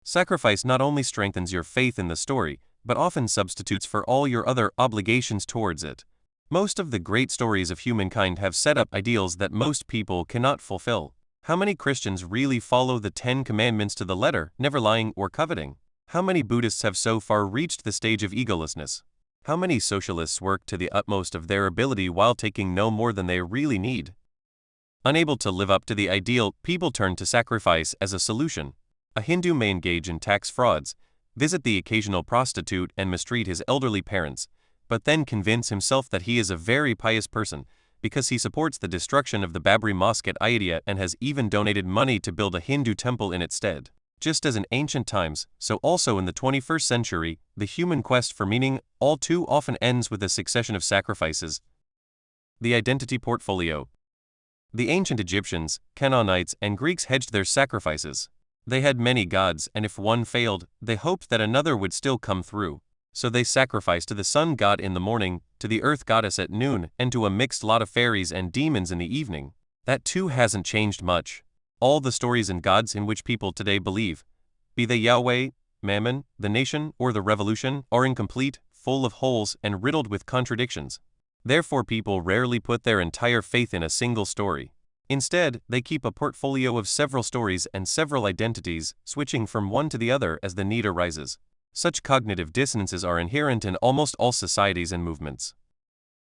Sacrifice not only strengthens your faith in the story, but often substitutes for all your other obligations towards it. Most of the great stories of humankind have set up ideals that most people cannot fulfill. How many Christians really follow the 10 Commandments to the letter, never lying or coveting? How many Buddhists have so far reached the stage of egolessness? How many socialists work to the utmost of their ability while taking no more than they really need? Unable to live up to the ideal, people turn to sacrifice as a solution. A Hindu may engage in tax frauds, visit the occasional prostitute, and mistreat his elderly parents, but then convince himself that he is a very pious person because he supports the destruction of the Babri Mosque at Ayodhya and has even donated money to build a Hindu temple in its stead. Just as in ancient times, so also in the 21st century, the human quest for meaning all too often ends with a succession of sacrifices. The identity portfolio. The ancient Egyptians, Canaanites, and Greeks hedged their sacrifices. They had many gods, and if one failed, they hoped that another would still come through. So they sacrificed to the sun god in the morning, to the earth goddess at noon, and to a mixed lot of fairies and demons in the evening. That too hasn't changed much. All the stories and gods in which people today believe, be they Yahweh, Mammon, the nation, or the revolution, are incomplete, full of holes, and riddled with contradictions. Therefore people rarely put their entire faith in a single story. Instead, they keep a portfolio of several stories and several identities, switching from one to the other as the need arises. Such cognitive dissonances are inherent in almost all societies and movements.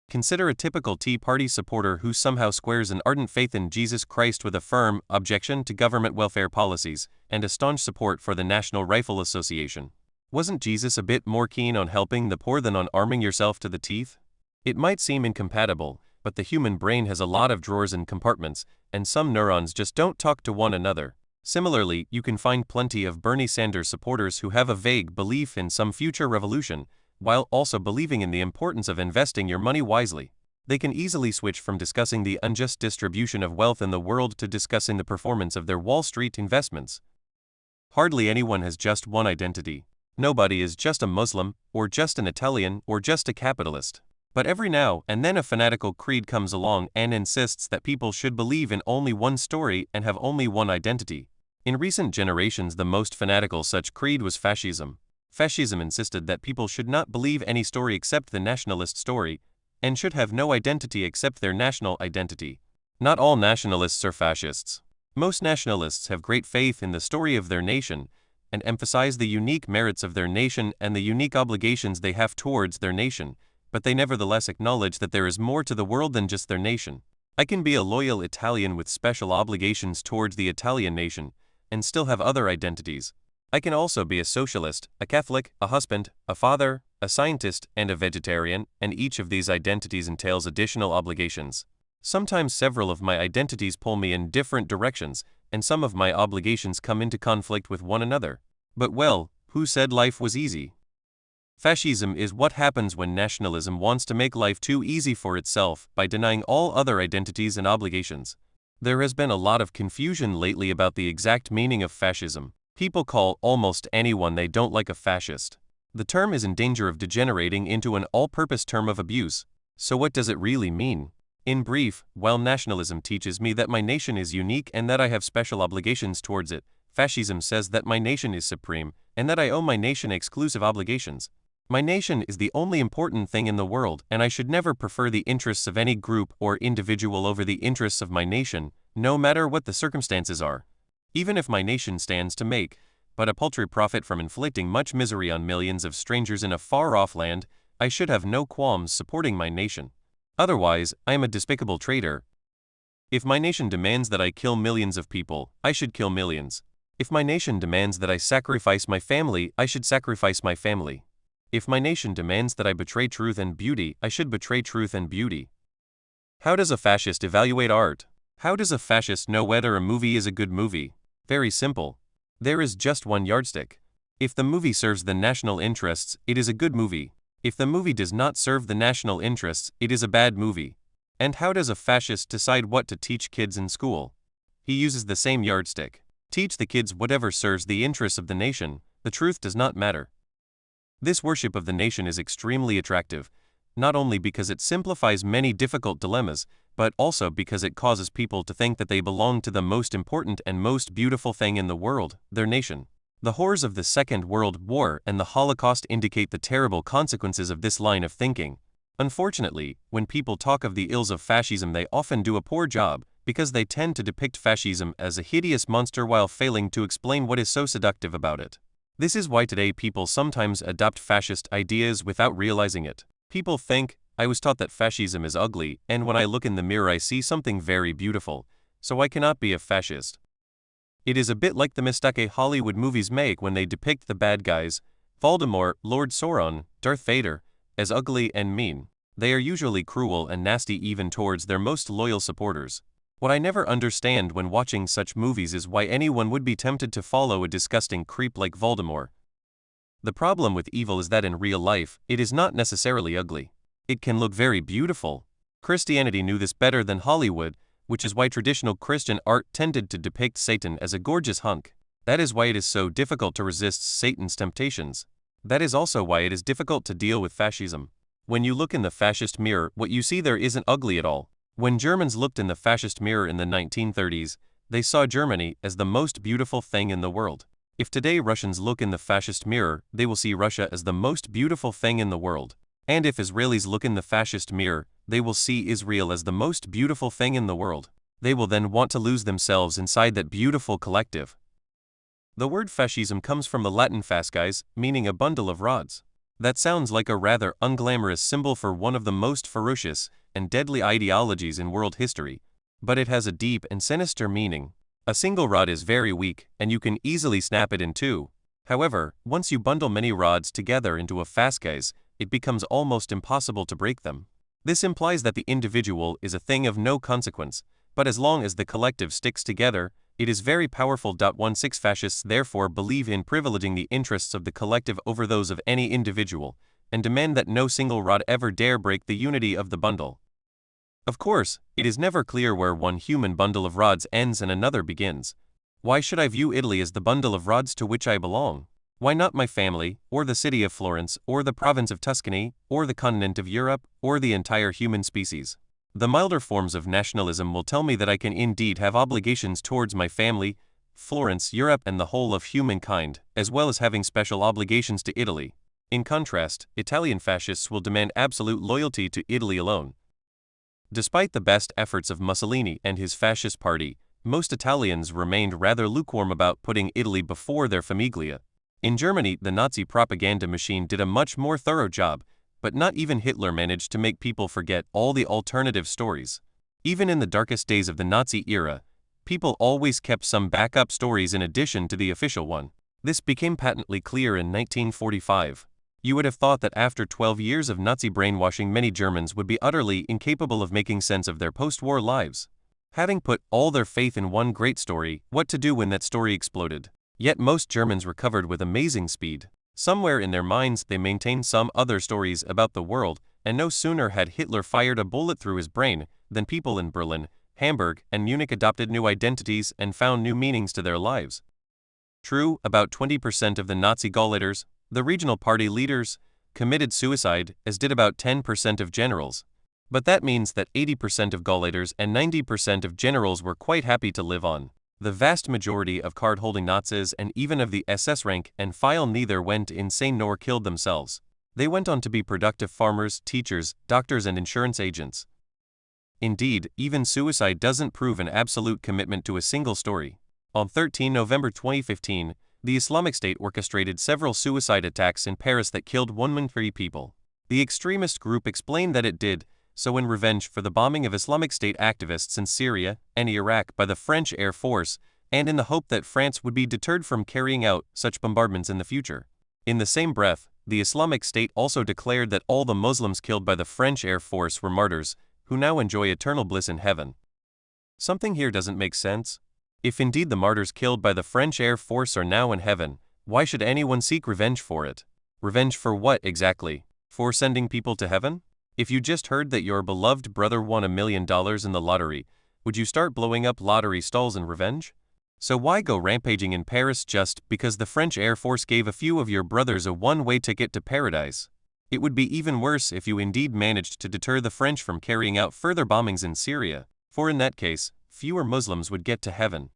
Consider a typical Tea Party supporter who somehow squares an ardent faith in Jesus Christ with a firm objection to government welfare policies and a staunch support for the National Rifle Association. Wasn't Jesus a bit more keen on helping the poor than on arming yourself to the teeth? It might seem incompatible, but the human brain has a lot of drawers and compartments, and some neurons just don't talk to one another. Similarly, you can find plenty of Bernie Sanders supporters who have a vague belief in some future revolution, while also believing in the importance of investing your money wisely. They can easily switch from discussing the unjust distribution of wealth in the world to discussing the performance of their Wall Street investments. Hardly anyone has just one identity. Nobody is just a Muslim, or just an Italian, or just a capitalist. But every now and then a fanatical creed comes along and insists that people should believe in only one story and have only one identity. In recent generations, the most fanatical such creed was fascism. Fascism insisted that people should not believe any story except the nationalist story, and should have no identity except their national identity. Not all nationalists are fascists. Most nationalists have great faith in the story of their nation, and emphasize the unique merits of their nation and the unique obligations they have towards their nation, but they nevertheless acknowledge that there is more to the world than just their nation. I can be a loyal Italian with special obligations towards the Italian nation, and still have other identities. I can also be a socialist, a Catholic, a husband, a father, a scientist, and a vegetarian, and each of these identities entails additional obligations. Sometimes several of my identities pull me in different directions, and some of my obligations come into conflict with one another. But well, who said life was easy? Fascism is what happens when nationalism wants to make life too easy for itself by denying all other identities and obligations. There has been a lot of confusion lately about the exact meaning of fascism. People call almost anyone they don't like a fascist. The term is in danger of degenerating into an all-purpose term of abuse. So what does it really mean? In brief, while nationalism teaches me that my nation is unique and that I have special obligations towards it, fascism says that my nation is supreme and that I owe my nation exclusive obligations. My nation is the only important thing in the world, and I should never prefer the interests of any group or individual over the interests of my nation, no matter what the circumstances are. Even if my nation stands to make but a paltry profit from inflicting much misery on millions of strangers in a far-off land, I should have no qualms supporting my nation. Otherwise, I am a despicable traitor. If my nation demands that I kill millions of people, I should kill millions. If my nation demands that I sacrifice my family, I should sacrifice my family. If my nation demands that I betray truth and beauty, I should betray truth and beauty. How does a fascist evaluate art? How does a fascist know whether a movie is a good movie? Very simple. There is just one yardstick. If the movie serves the national interests, it is a good movie. If the movie does not serve the national interests, it is a bad movie. And how does a fascist decide what to teach kids in school? He uses the same yardstick. Teach the kids whatever serves the interests of the nation. The truth does not matter. This worship of the nation is extremely attractive, not only because it simplifies many difficult dilemmas, but also because it causes people to think that they belong to the most important and most beautiful thing in the world, their nation. The horrors of the Second World War and the Holocaust indicate the terrible consequences of this line of thinking. Unfortunately, when people talk of the ills of fascism, they often do a poor job, because they tend to depict fascism as a hideous monster while failing to explain what is so seductive about it. This is why today people sometimes adopt fascist ideas without realizing it. People think, I was taught that fascism is ugly, and when I look in the mirror I see something very beautiful, so I cannot be a fascist. It is a bit like the mistake Hollywood movies make when they depict the bad guys, Voldemort, Lord Sauron, Darth Vader, as ugly and mean. They are usually cruel and nasty even towards their most loyal supporters. What I never understand when watching such movies is why anyone would be tempted to follow a disgusting creep like Voldemort. The problem with evil is that in real life, it is not necessarily ugly. It can look very beautiful. Christianity knew this better than Hollywood, which is why traditional Christian art tended to depict Satan as a gorgeous hunk. That is why it is so difficult to resist Satan's temptations. That is also why it is difficult to deal with fascism. When you look in the fascist mirror, what you see there isn't ugly at all. When Germans looked in the fascist mirror in the 1930s, they saw Germany as the most beautiful thing in the world. If today Russians look in the fascist mirror, they will see Russia as the most beautiful thing in the world. And if Israelis look in the fascist mirror, they will see Israel as the most beautiful thing in the world. They will then want to lose themselves inside that beautiful collective. The word fascism comes from the Latin fasces, meaning a bundle of rods. That sounds like a rather unglamorous symbol for one of the most ferocious and deadly ideologies in world history, but it has a deep and sinister meaning. A single rod is very weak, and you can easily snap it in two. However, once you bundle many rods together into a fasces, it becomes almost impossible to break them. This implies that the individual is a thing of no consequence, but as long as the collective sticks together, it is very powerful. 16 Fascists therefore believe in privileging the interests of the collective over those of any individual, and demand that no single rod ever dare break the unity of the bundle. Of course, it is never clear where one human bundle of rods ends and another begins. Why should I view Italy as the bundle of rods to which I belong? Why not my family, or the city of Florence, or the province of Tuscany, or the continent of Europe, or the entire human species? The milder forms of nationalism will tell me that I can indeed have obligations towards my family, Florence, Europe, and the whole of humankind, as well as having special obligations to Italy. In contrast, Italian fascists will demand absolute loyalty to Italy alone. Despite the best efforts of Mussolini and his fascist party, most Italians remained rather lukewarm about putting Italy before their famiglia. In Germany, the Nazi propaganda machine did a much more thorough job, but not even Hitler managed to make people forget all the alternative stories. Even in the darkest days of the Nazi era, people always kept some backup stories in addition to the official one. This became patently clear in 1945. You would have thought that after 12 years of Nazi brainwashing, many Germans would be utterly incapable of making sense of their post-war lives. Having put all their faith in one great story, what to do when that story exploded? Yet most Germans recovered with amazing speed. Somewhere in their minds they maintain some other stories about the world, and no sooner had Hitler fired a bullet through his brain than people in Berlin, Hamburg, and Munich adopted new identities and found new meanings to their lives. True, about 20% of the Nazi Gauleiters, the regional party leaders, committed suicide, as did about 10% of generals. But that means that 80% of Gauleiters and 90% of generals were quite happy to live on. The vast majority of card-holding Nazis and even of the SS rank and file neither went insane nor killed themselves. They went on to be productive farmers, teachers, doctors, and insurance agents. Indeed, even suicide doesn't prove an absolute commitment to a single story. On 13 November 2015, the Islamic State orchestrated several suicide attacks in Paris that killed 1,003 people. The extremist group explained that it did so in revenge for the bombing of Islamic State activists in Syria and Iraq by the French Air Force, and in the hope that France would be deterred from carrying out such bombardments in the future. In the same breath, the Islamic State also declared that all the Muslims killed by the French Air Force were martyrs, who now enjoy eternal bliss in heaven. Something here doesn't make sense. If indeed the martyrs killed by the French Air Force are now in heaven, why should anyone seek revenge for it? Revenge for what exactly? For sending people to heaven? If you just heard that your beloved brother won $1 million in the lottery, would you start blowing up lottery stalls in revenge? So why go rampaging in Paris just because the French Air Force gave a few of your brothers a one-way ticket to paradise? It would be even worse if you indeed managed to deter the French from carrying out further bombings in Syria, for in that case, fewer Muslims would get to heaven.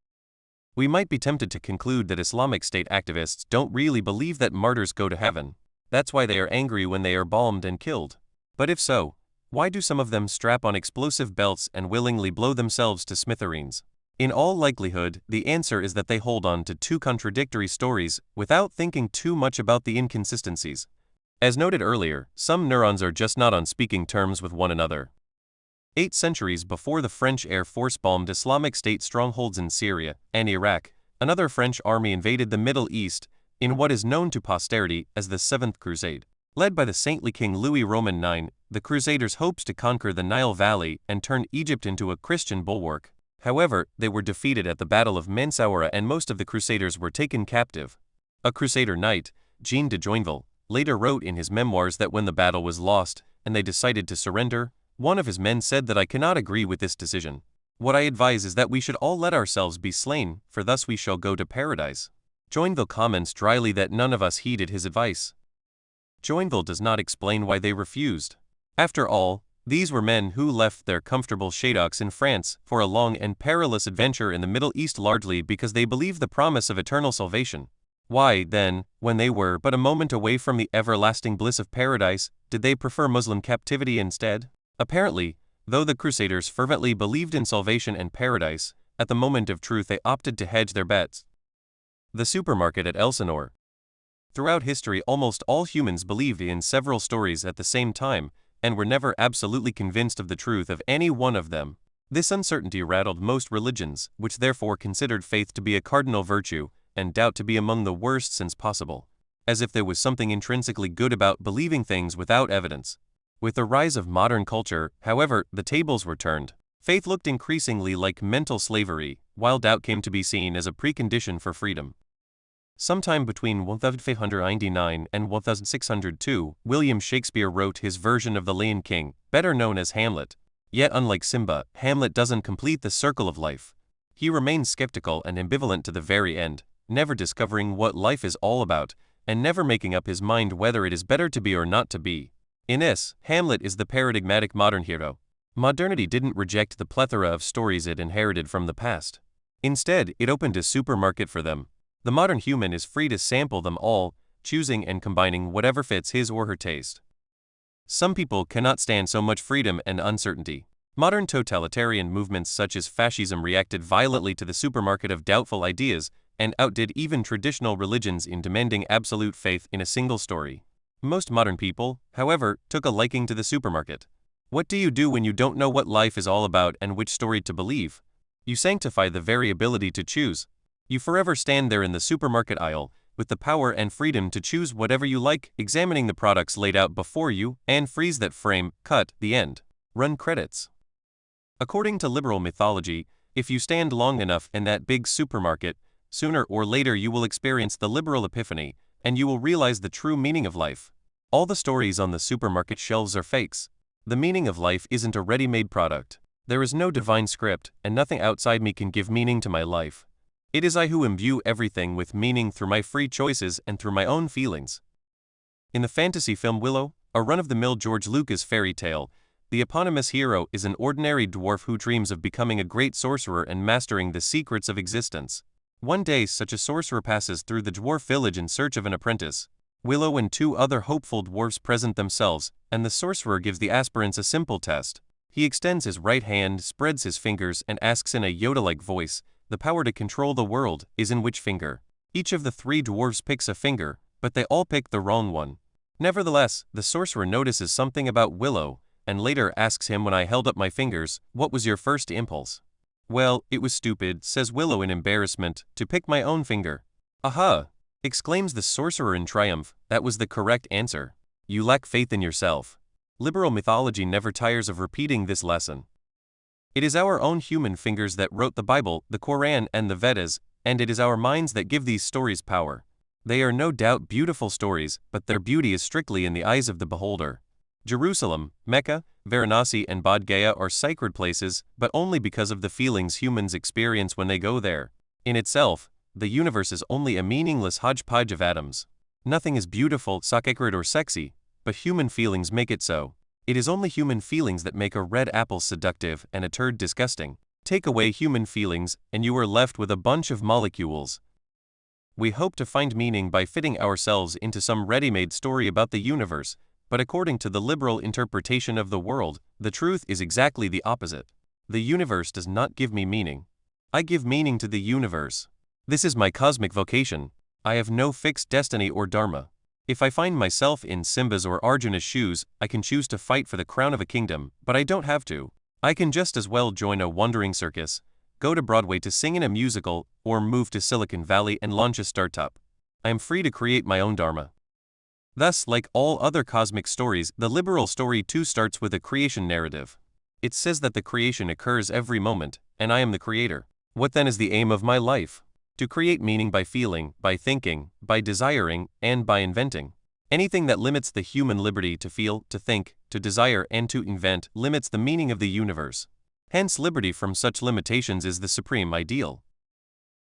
We might be tempted to conclude that Islamic State activists don't really believe that martyrs go to heaven. That's why they are angry when they are bombed and killed. But if so, why do some of them strap on explosive belts and willingly blow themselves to smithereens? In all likelihood, the answer is that they hold on to two contradictory stories without thinking too much about the inconsistencies. As noted earlier, some neurons are just not on speaking terms with one another. 8 centuries before the French Air Force bombed Islamic State strongholds in Syria and Iraq, another French army invaded the Middle East in what is known to posterity as the Seventh Crusade. Led by the saintly King Louis Roman IX, the Crusaders hoped to conquer the Nile Valley and turn Egypt into a Christian bulwark. However, they were defeated at the Battle of Mansoura and most of the Crusaders were taken captive. A Crusader knight, Jean de Joinville, later wrote in his memoirs that when the battle was lost and they decided to surrender, one of his men said that I cannot agree with this decision. What I advise is that we should all let ourselves be slain, for thus we shall go to paradise. Joinville comments dryly that none of us heeded his advice. Joinville does not explain why they refused. After all, these were men who left their comfortable shaddocks in France for a long and perilous adventure in the Middle East largely because they believed the promise of eternal salvation. Why, then, when they were but a moment away from the everlasting bliss of paradise, did they prefer Muslim captivity instead? Apparently, though the Crusaders fervently believed in salvation and paradise, at the moment of truth they opted to hedge their bets. The supermarket at Elsinore. Throughout history, almost all humans believed in several stories at the same time, and were never absolutely convinced of the truth of any one of them. This uncertainty rattled most religions, which therefore considered faith to be a cardinal virtue, and doubt to be among the worst sins possible, as if there was something intrinsically good about believing things without evidence. With the rise of modern culture, however, the tables were turned. Faith looked increasingly like mental slavery, while doubt came to be seen as a precondition for freedom. Sometime between 1599 and 1602, William Shakespeare wrote his version of the Lion King, better known as Hamlet. Yet unlike Simba, Hamlet doesn't complete the circle of life. He remains skeptical and ambivalent to the very end, never discovering what life is all about, and never making up his mind whether it is better to be or not to be. In this, Hamlet is the paradigmatic modern hero. Modernity didn't reject the plethora of stories it inherited from the past. Instead, it opened a supermarket for them. The modern human is free to sample them all, choosing and combining whatever fits his or her taste. Some people cannot stand so much freedom and uncertainty. Modern totalitarian movements such as fascism reacted violently to the supermarket of doubtful ideas and outdid even traditional religions in demanding absolute faith in a single story. Most modern people, however, took a liking to the supermarket. What do you do when you don't know what life is all about and which story to believe? You sanctify the very ability to choose. You forever stand there in the supermarket aisle, with the power and freedom to choose whatever you like, examining the products laid out before you, and freeze that frame, cut, the end. Run credits. According to liberal mythology, if you stand long enough in that big supermarket, sooner or later you will experience the liberal epiphany, and you will realize the true meaning of life. All the stories on the supermarket shelves are fakes. The meaning of life isn't a ready-made product. There is no divine script, and nothing outside me can give meaning to my life. It is I who imbue everything with meaning through my free choices and through my own feelings. In the fantasy film Willow, a run-of-the-mill George Lucas fairy tale, the eponymous hero is an ordinary dwarf who dreams of becoming a great sorcerer and mastering the secrets of existence. One day, such a sorcerer passes through the dwarf village in search of an apprentice. Willow and two other hopeful dwarfs present themselves, and the sorcerer gives the aspirants a simple test. He extends his right hand, spreads his fingers, and asks in a Yoda-like voice, "The power to control the world is in which finger?" Each of the three dwarfs picks a finger, but they all pick the wrong one. Nevertheless, the sorcerer notices something about Willow, and later asks him, "When I held up my fingers, what was your first impulse?" "Well, it was stupid," says Willow in embarrassment, "to pick my own finger." "Aha!" exclaims the sorcerer in triumph, "that was the correct answer. You lack faith in yourself." Liberal mythology never tires of repeating this lesson. It is our own human fingers that wrote the Bible, the Quran, and the Vedas, and it is our minds that give these stories power. They are no doubt beautiful stories, but their beauty is strictly in the eyes of the beholder. Jerusalem, Mecca, Varanasi, and Bodh Gaya are sacred places, but only because of the feelings humans experience when they go there. In itself, the universe is only a meaningless hodgepodge of atoms. Nothing is beautiful, sacred, or sexy, but human feelings make it so. It is only human feelings that make a red apple seductive and a turd disgusting. Take away human feelings, and you are left with a bunch of molecules. We hope to find meaning by fitting ourselves into some ready-made story about the universe, but according to the liberal interpretation of the world, the truth is exactly the opposite. The universe does not give me meaning. I give meaning to the universe. This is my cosmic vocation. I have no fixed destiny or dharma. If I find myself in Simba's or Arjuna's shoes, I can choose to fight for the crown of a kingdom, but I don't have to. I can just as well join a wandering circus, go to Broadway to sing in a musical, or move to Silicon Valley and launch a startup. I am free to create my own dharma. Thus, like all other cosmic stories, the liberal story too starts with a creation narrative. It says that the creation occurs every moment, and I am the creator. What then is the aim of my life? To create meaning by feeling, by thinking, by desiring, and by inventing. Anything that limits the human liberty to feel, to think, to desire, and to invent limits the meaning of the universe. Hence, liberty from such limitations is the supreme ideal.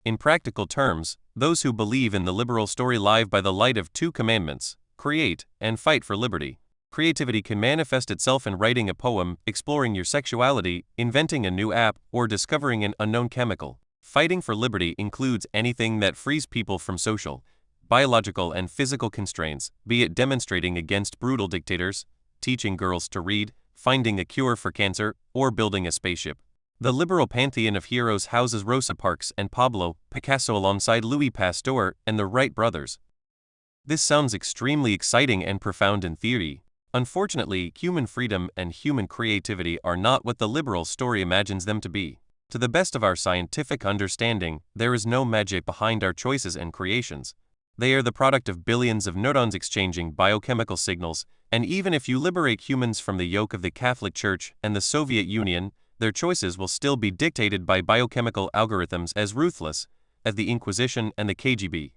In practical terms, those who believe in the liberal story live by the light of two commandments: create and fight for liberty. Creativity can manifest itself in writing a poem, exploring your sexuality, inventing a new app, or discovering an unknown chemical. Fighting for liberty includes anything that frees people from social, biological, and physical constraints, be it demonstrating against brutal dictators, teaching girls to read, finding a cure for cancer, or building a spaceship. The liberal pantheon of heroes houses Rosa Parks and Pablo Picasso alongside Louis Pasteur and the Wright brothers. This sounds extremely exciting and profound in theory. Unfortunately, human freedom and human creativity are not what the liberal story imagines them to be. To the best of our scientific understanding, there is no magic behind our choices and creations. They are the product of billions of neurons exchanging biochemical signals, and even if you liberate humans from the yoke of the Catholic Church and the Soviet Union, their choices will still be dictated by biochemical algorithms as ruthless as the Inquisition and the KGB.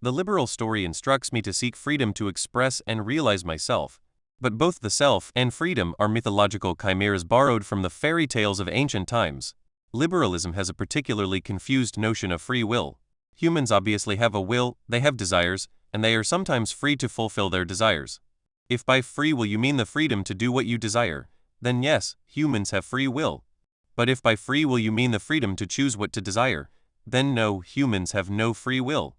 The liberal story instructs me to seek freedom to express and realize myself. But both the self and freedom are mythological chimeras borrowed from the fairy tales of ancient times. Liberalism has a particularly confused notion of free will. Humans obviously have a will, they have desires, and they are sometimes free to fulfill their desires. If by free will you mean the freedom to do what you desire, then yes, humans have free will. But if by free will you mean the freedom to choose what to desire, then no, humans have no free will.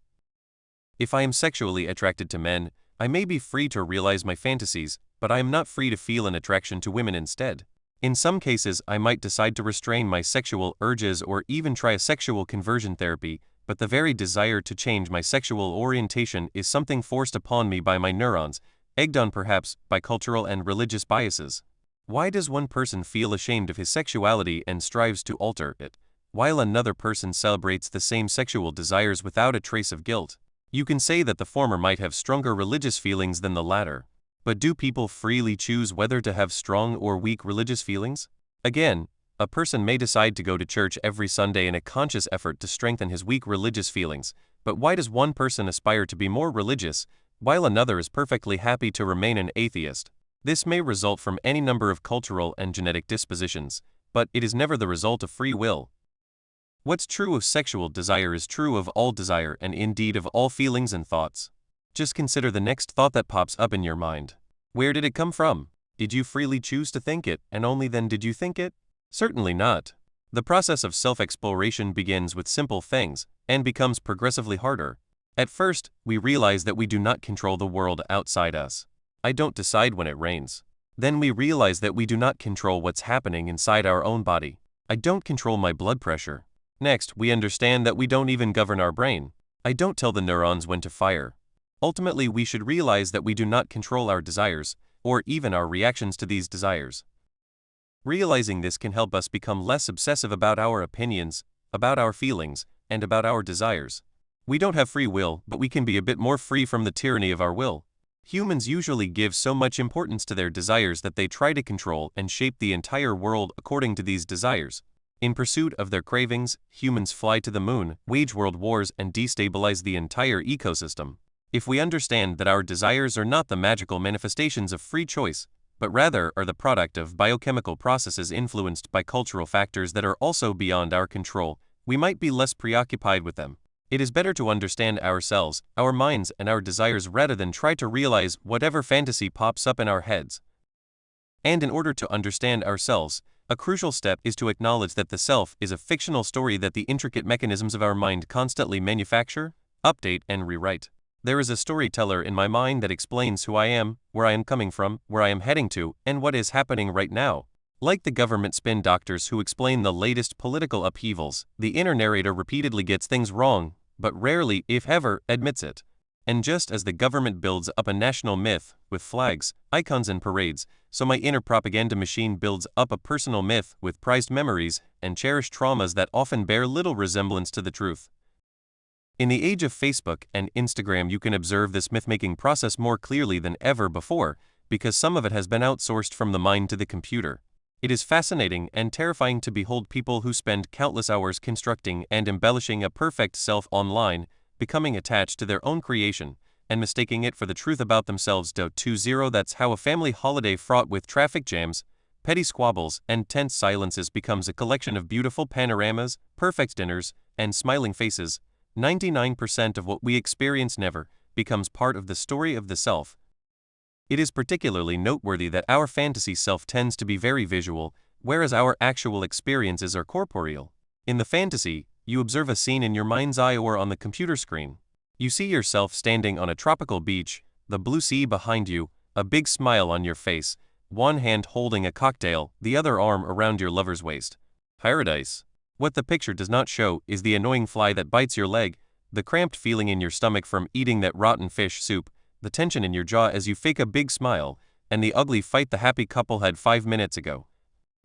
If I am sexually attracted to men, I may be free to realize my fantasies, but I am not free to feel an attraction to women instead. In some cases, I might decide to restrain my sexual urges or even try a sexual conversion therapy, but the very desire to change my sexual orientation is something forced upon me by my neurons, egged on perhaps by cultural and religious biases. Why does one person feel ashamed of his sexuality and strives to alter it, while another person celebrates the same sexual desires without a trace of guilt? You can say that the former might have stronger religious feelings than the latter. But do people freely choose whether to have strong or weak religious feelings? Again, a person may decide to go to church every Sunday in a conscious effort to strengthen his weak religious feelings, But why does one person aspire to be more religious, while another is perfectly happy to remain an atheist? This may result from any number of cultural and genetic dispositions, but it is never the result of free will. What's true of sexual desire is true of all desire and indeed of all feelings and thoughts. Just consider the next thought that pops up in your mind. Where did it come from? Did you freely choose to think it, and only then did you think it? Certainly not. The process of self-exploration begins with simple things, and becomes progressively harder. At first, we realize that we do not control the world outside us. I don't decide when it rains. Then we realize that we do not control what's happening inside our own body. I don't control my blood pressure. Next, we understand that we don't even govern our brain. I don't tell the neurons when to fire. Ultimately, we should realize that we do not control our desires, or even our reactions to these desires. Realizing this can help us become less obsessive about our opinions, about our feelings, and about our desires. We don't have free will, but we can be a bit more free from the tyranny of our will. Humans usually give so much importance to their desires that they try to control and shape the entire world according to these desires. In pursuit of their cravings, humans fly to the moon, wage world wars, and destabilize the entire ecosystem. If we understand that our desires are not the magical manifestations of free choice, but rather are the product of biochemical processes influenced by cultural factors that are also beyond our control, we might be less preoccupied with them. It is better to understand ourselves, our minds, and our desires rather than try to realize whatever fantasy pops up in our heads. And in order to understand ourselves, a crucial step is to acknowledge that the self is a fictional story that the intricate mechanisms of our mind constantly manufacture, update, and rewrite. There is a storyteller in my mind that explains who I am, where I am coming from, where I am heading to, and what is happening right now. Like the government spin doctors who explain the latest political upheavals, the inner narrator repeatedly gets things wrong, but rarely, if ever, admits it. And just as the government builds up a national myth, with flags, icons, and parades, so my inner propaganda machine builds up a personal myth with prized memories and cherished traumas that often bear little resemblance to the truth. In the age of Facebook and Instagram, you can observe this myth-making process more clearly than ever before, because some of it has been outsourced from the mind to the computer. It is fascinating and terrifying to behold people who spend countless hours constructing and embellishing a perfect self online, becoming attached to their own creation, and mistaking it for the truth about themselves. 20 That's how a family holiday fraught with traffic jams, petty squabbles, and tense silences becomes a collection of beautiful panoramas, perfect dinners, and smiling faces. 99% of what we experience never becomes part of the story of the self. It is particularly noteworthy that our fantasy self tends to be very visual, whereas our actual experiences are corporeal. In the fantasy, you observe a scene in your mind's eye or on the computer screen. You see yourself standing on a tropical beach, the blue sea behind you, a big smile on your face, one hand holding a cocktail, the other arm around your lover's waist. Paradise. What the picture does not show is the annoying fly that bites your leg, the cramped feeling in your stomach from eating that rotten fish soup, the tension in your jaw as you fake a big smile, and the ugly fight the happy couple had 5 minutes ago.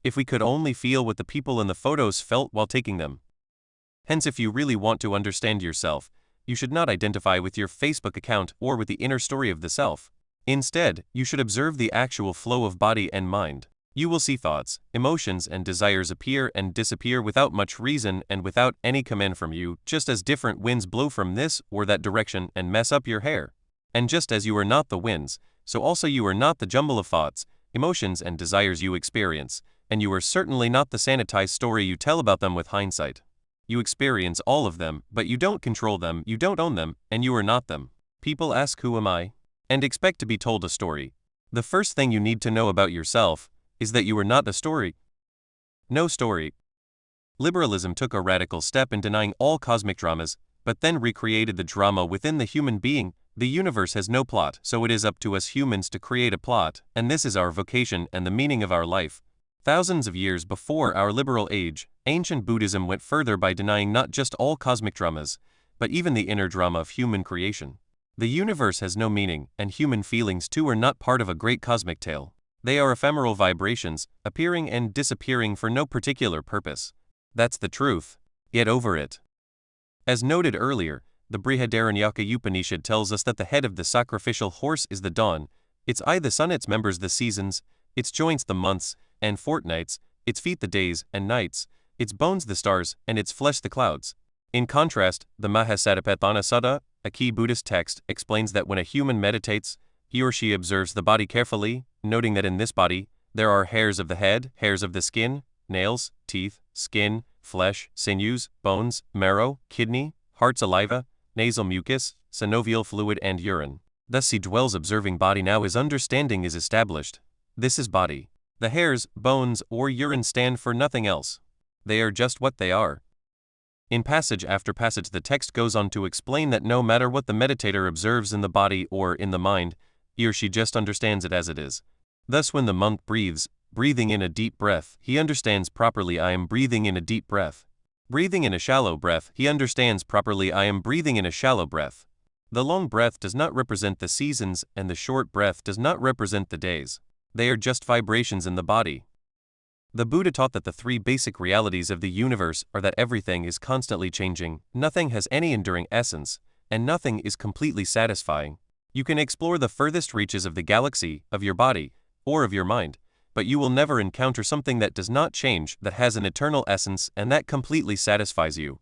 If we could only feel what the people in the photos felt while taking them. Hence, if you really want to understand yourself, you should not identify with your Facebook account or with the inner story of the self. Instead, you should observe the actual flow of body and mind. You will see thoughts, emotions, and desires appear and disappear without much reason and without any command from you, just as different winds blow from this or that direction and mess up your hair. And just as you are not the winds, so also you are not the jumble of thoughts, emotions, and desires you experience, and you are certainly not the sanitized story you tell about them with hindsight. You experience all of them, but you don't control them, you don't own them, and you are not them. People ask, "Who am I?" and expect to be told a story. The first thing you need to know about yourself is that you are not a story. No story. Liberalism took a radical step in denying all cosmic dramas, but then recreated the drama within the human being. The universe has no plot, so it is up to us humans to create a plot, and this is our vocation and the meaning of our life. Thousands of years before our liberal age, ancient Buddhism went further by denying not just all cosmic dramas, but even the inner drama of human creation. The universe has no meaning, and human feelings too are not part of a great cosmic tale. They are ephemeral vibrations, appearing and disappearing for no particular purpose. That's the truth. Get over it. As noted earlier, the Brihadaranyaka Upanishad tells us that the head of the sacrificial horse is the dawn, its eye the sun, its members the seasons, its joints the months and fortnights, its feet the days and nights, its bones the stars, and its flesh the clouds. In contrast, the Mahasatipatthana Sutta, a key Buddhist text, explains that when a human meditates, he or she observes the body carefully, noting that in this body, there are hairs of the head, hairs of the skin, nails, teeth, skin, flesh, sinews, bones, marrow, kidney, heart, saliva, nasal mucus, synovial fluid and urine. Thus he dwells observing body. Now his understanding is established. This is body. The hairs, bones, or urine stand for nothing else. They are just what they are. In passage after passage the text goes on to explain that no matter what the meditator observes in the body or in the mind, he or she just understands it as it is. Thus when the monk breathes, breathing in a deep breath, he understands properly I am breathing in a deep breath. Breathing in a shallow breath, he understands properly I am breathing in a shallow breath. The long breath does not represent the seasons and the short breath does not represent the days. They are just vibrations in the body. The Buddha taught that the three basic realities of the universe are that everything is constantly changing, nothing has any enduring essence, and nothing is completely satisfying. You can explore the furthest reaches of the galaxy, of your body, or of your mind, but you will never encounter something that does not change, that has an eternal essence, and that completely satisfies you.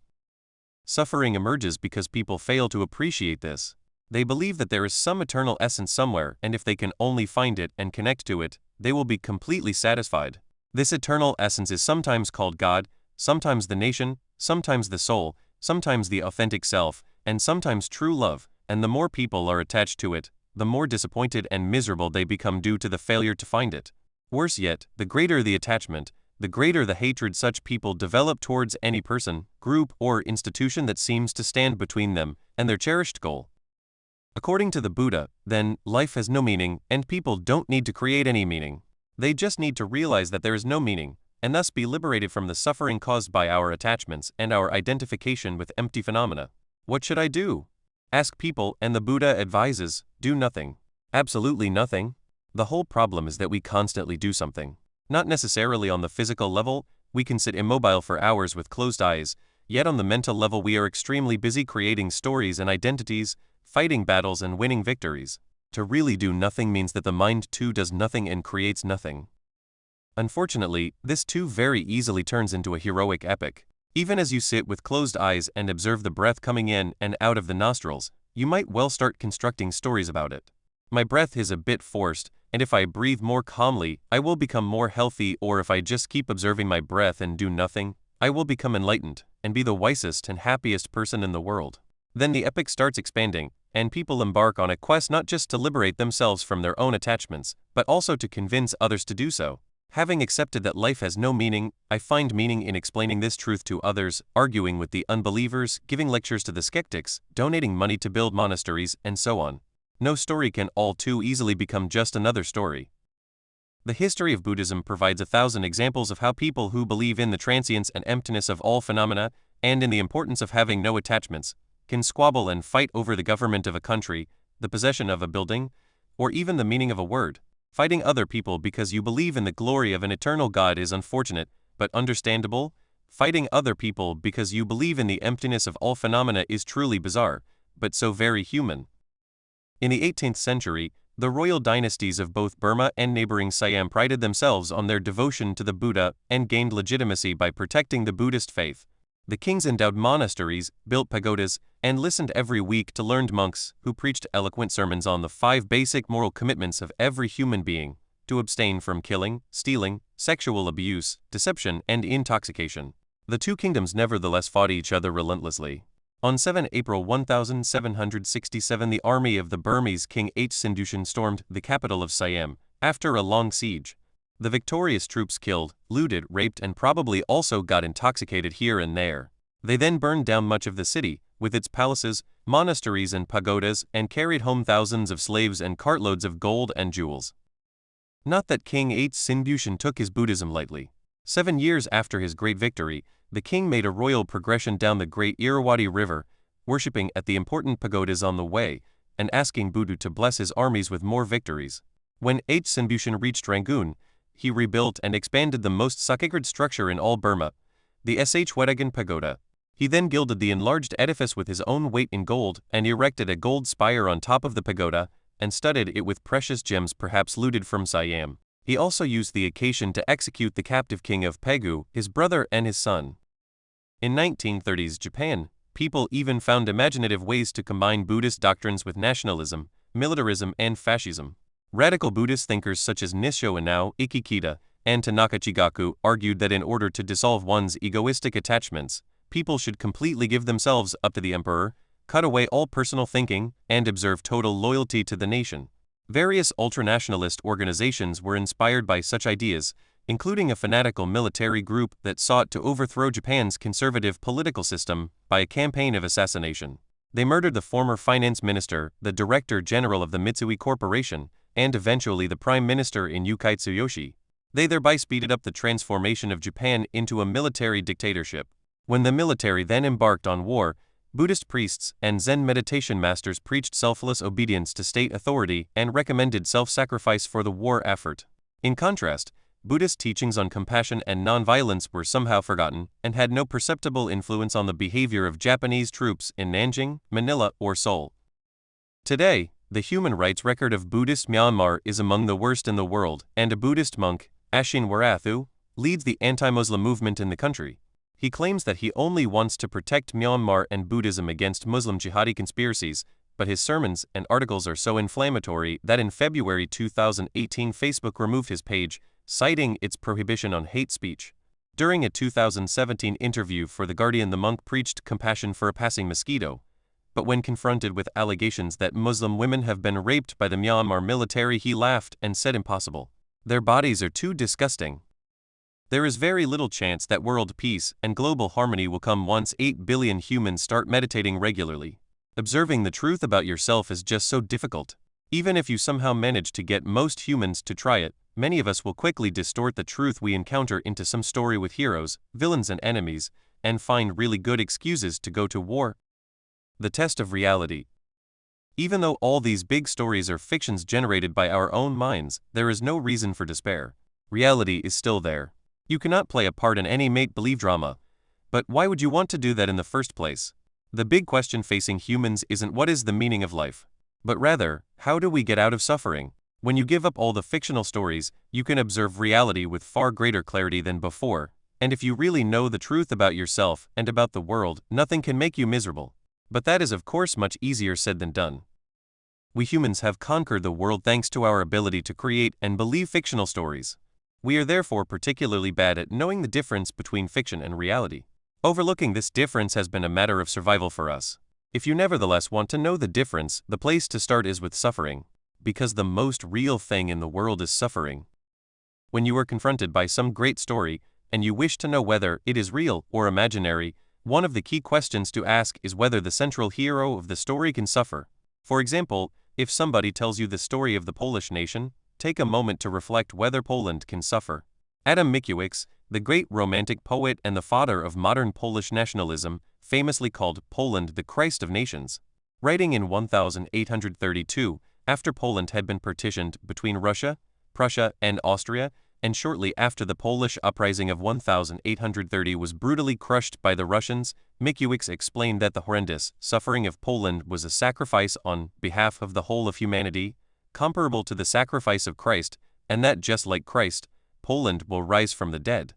Suffering emerges because people fail to appreciate this. They believe that there is some eternal essence somewhere, and if they can only find it and connect to it, they will be completely satisfied. This eternal essence is sometimes called God, sometimes the nation, sometimes the soul, sometimes the authentic self, and sometimes true love, and the more people are attached to it, the more disappointed and miserable they become due to the failure to find it. Worse yet, the greater the attachment, the greater the hatred such people develop towards any person, group, or institution that seems to stand between them and their cherished goal. According to the Buddha, then, life has no meaning, and people don't need to create any meaning. They just need to realize that there is no meaning, and thus be liberated from the suffering caused by our attachments and our identification with empty phenomena. What should I do? Ask people, and the Buddha advises, do nothing. Absolutely nothing. The whole problem is that we constantly do something. Not necessarily on the physical level, we can sit immobile for hours with closed eyes, yet on the mental level we are extremely busy creating stories and identities, fighting battles and winning victories. To really do nothing means that the mind too does nothing and creates nothing. Unfortunately, this too very easily turns into a heroic epic. Even as you sit with closed eyes and observe the breath coming in and out of the nostrils, you might well start constructing stories about it. My breath is a bit forced, and if I breathe more calmly, I will become more healthy, or if I just keep observing my breath and do nothing, I will become enlightened and be the wisest and happiest person in the world. Then the epic starts expanding, and people embark on a quest not just to liberate themselves from their own attachments, but also to convince others to do so. Having accepted that life has no meaning, I find meaning in explaining this truth to others, arguing with the unbelievers, giving lectures to the skeptics, donating money to build monasteries, and so on. No story can all too easily become just another story. The history of Buddhism provides 1,000 examples of how people who believe in the transience and emptiness of all phenomena, and in the importance of having no attachments, can squabble and fight over the government of a country, the possession of a building, or even the meaning of a word. Fighting other people because you believe in the glory of an eternal God is unfortunate, but understandable. Fighting other people because you believe in the emptiness of all phenomena is truly bizarre, but so very human. In the 18th century, the royal dynasties of both Burma and neighboring Siam prided themselves on their devotion to the Buddha and gained legitimacy by protecting the Buddhist faith. The kings endowed monasteries, built pagodas, and listened every week to learned monks who preached eloquent sermons on the 5 basic moral commitments of every human being: to abstain from killing, stealing, sexual abuse, deception, and intoxication. The two kingdoms nevertheless fought each other relentlessly. On 7 April 1767, the army of the Burmese king H. Sindushan stormed the capital of Siam after a long siege. The victorious troops killed, looted, raped, and probably also got intoxicated here and there. They then burned down much of the city, with its palaces, monasteries, and pagodas, and carried home thousands of slaves and cartloads of gold and jewels. Not that King H. Sindushan took his Buddhism lightly. 7 years after his great victory, the king made a royal progression down the great Irrawaddy River, worshipping at the important pagodas on the way, and asking Buddha to bless his armies with more victories. When H. Sindushan reached Rangoon, he rebuilt and expanded the most sacred structure in all Burma, the Sh. Wedagon Pagoda. He then gilded the enlarged edifice with his own weight in gold and erected a gold spire on top of the pagoda and studded it with precious gems perhaps looted from Siam. He also used the occasion to execute the captive king of Pegu, his brother and his son. In 1930s Japan, People even found imaginative ways to combine Buddhist doctrines with nationalism, militarism, and fascism. Radical Buddhist thinkers such as Nissho Inao, Ikikita, and Tanaka Chigaku argued that in order to dissolve one's egoistic attachments, people should completely give themselves up to the emperor, cut away all personal thinking, and observe total loyalty to the nation. Various ultranationalist organizations were inspired by such ideas, including a fanatical military group that sought to overthrow Japan's conservative political system by a campaign of assassination. They murdered the former finance minister, the director general of the Mitsui Corporation, and eventually the prime minister in Yukai Tsuyoshi. They thereby speeded up the transformation of Japan into a military dictatorship. When the military then embarked on war, Buddhist priests and Zen meditation masters preached selfless obedience to state authority and recommended self-sacrifice for the war effort. In contrast, Buddhist teachings on compassion and nonviolence were somehow forgotten and had no perceptible influence on the behavior of Japanese troops in Nanjing, Manila, or Seoul. Today, the human rights record of Buddhist Myanmar is among the worst in the world, and a Buddhist monk, Ashin Warathu, leads the anti-Muslim movement in the country. He claims that he only wants to protect Myanmar and Buddhism against Muslim jihadi conspiracies, but his sermons and articles are so inflammatory that in February 2018 Facebook removed his page, citing its prohibition on hate speech. During a 2017 interview for The Guardian, the monk preached compassion for a passing mosquito. But when confronted with allegations that Muslim women have been raped by the Myanmar military, he laughed and said impossible. Their bodies are too disgusting. There is very little chance that world peace and global harmony will come once 8 billion humans start meditating regularly. Observing the truth about yourself is just so difficult. Even if you somehow manage to get most humans to try it, many of us will quickly distort the truth we encounter into some story with heroes, villains, and enemies, and find really good excuses to go to war. The test of reality. Even though all these big stories are fictions generated by our own minds, there is no reason for despair. Reality is still there. You cannot play a part in any make-believe drama. But why would you want to do that in the first place? The big question facing humans isn't what is the meaning of life, but rather, how do we get out of suffering? When you give up all the fictional stories, you can observe reality with far greater clarity than before, and if you really know the truth about yourself and about the world, nothing can make you miserable. But that is of course much easier said than done. We humans have conquered the world thanks to our ability to create and believe fictional stories. We are therefore particularly bad at knowing the difference between fiction and reality. Overlooking this difference has been a matter of survival for us. If you nevertheless want to know the difference, the place to start is with suffering, because the most real thing in the world is suffering. When you are confronted by some great story, and you wish to know whether it is real or imaginary, one of the key questions to ask is whether the central hero of the story can suffer. For example, if somebody tells you the story of the Polish nation, take a moment to reflect whether Poland can suffer. Adam Mickiewicz, the great Romantic poet and the father of modern Polish nationalism, famously called Poland the Christ of nations. Writing in 1832, after Poland had been partitioned between Russia, Prussia, and Austria, and shortly after the Polish uprising of 1830 was brutally crushed by the Russians, Mickiewicz explained that the horrendous suffering of Poland was a sacrifice on behalf of the whole of humanity, comparable to the sacrifice of Christ, and that just like Christ, Poland will rise from the dead.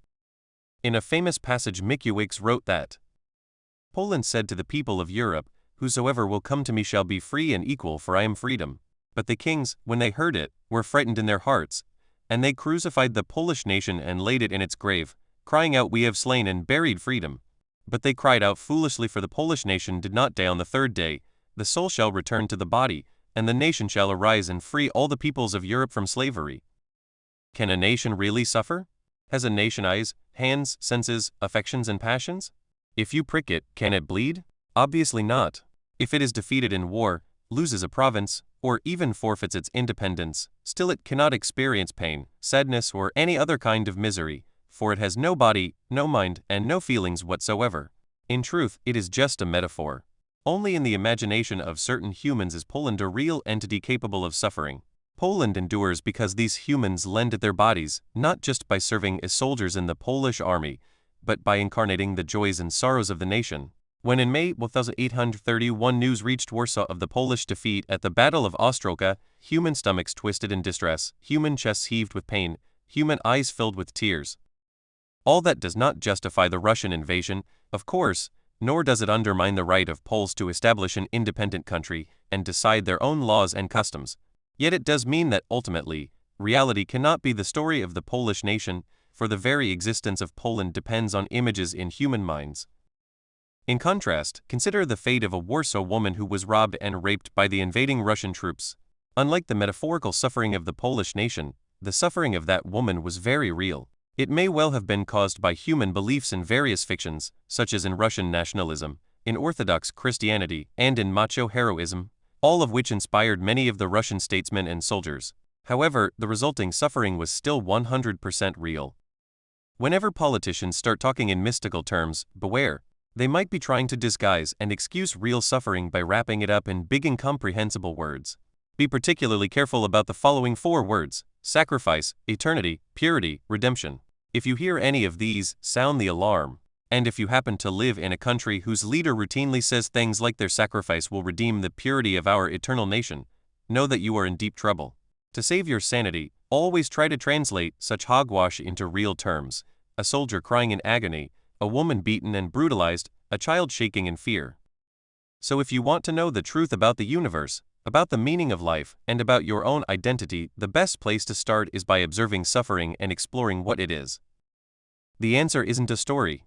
In a famous passage, Mickiewicz wrote that Poland said to the people of Europe, "Whosoever will come to me shall be free and equal, for I am freedom." But the kings, when they heard it, were frightened in their hearts, and they crucified the Polish nation and laid it in its grave, crying out, "We have slain and buried freedom." But they cried out foolishly, for the Polish nation did not die on the third day. The soul shall return to the body, and the nation shall arise and free all the peoples of Europe from slavery. Can a nation really suffer? Has a nation eyes, hands, senses, affections, and passions? If you prick it, can it bleed? Obviously not. If it is defeated in war, loses a province, or even forfeits its independence, still it cannot experience pain, sadness, or any other kind of misery, for it has no body, no mind, and no feelings whatsoever. In truth, it is just a metaphor. Only in the imagination of certain humans is Poland a real entity capable of suffering. Poland endures because these humans lend it their bodies, not just by serving as soldiers in the Polish army, but by incarnating the joys and sorrows of the nation. When in May 1831 news reached Warsaw of the Polish defeat at the Battle of Ostroka, human stomachs twisted in distress, human chests heaved with pain, human eyes filled with tears. All that does not justify the Russian invasion, of course, nor does it undermine the right of Poles to establish an independent country and decide their own laws and customs. Yet it does mean that ultimately, reality cannot be the story of the Polish nation, for the very existence of Poland depends on images in human minds. In contrast, consider the fate of a Warsaw woman who was robbed and raped by the invading Russian troops. Unlike the metaphorical suffering of the Polish nation, the suffering of that woman was very real. It may well have been caused by human beliefs in various fictions, such as in Russian nationalism, in Orthodox Christianity, and in macho heroism, all of which inspired many of the Russian statesmen and soldiers. However, the resulting suffering was still 100% real. Whenever politicians start talking in mystical terms, beware. They might be trying to disguise and excuse real suffering by wrapping it up in big incomprehensible words. Be particularly careful about the following 4 words: sacrifice, eternity, purity, redemption. If you hear any of these, sound the alarm. And if you happen to live in a country whose leader routinely says things like their sacrifice will redeem the purity of our eternal nation, know that you are in deep trouble. To save your sanity, always try to translate such hogwash into real terms: a soldier crying in agony, a woman beaten and brutalized, a child shaking in fear. So if you want to know the truth about the universe, about the meaning of life, and about your own identity, the best place to start is by observing suffering and exploring what it is. The answer isn't a story.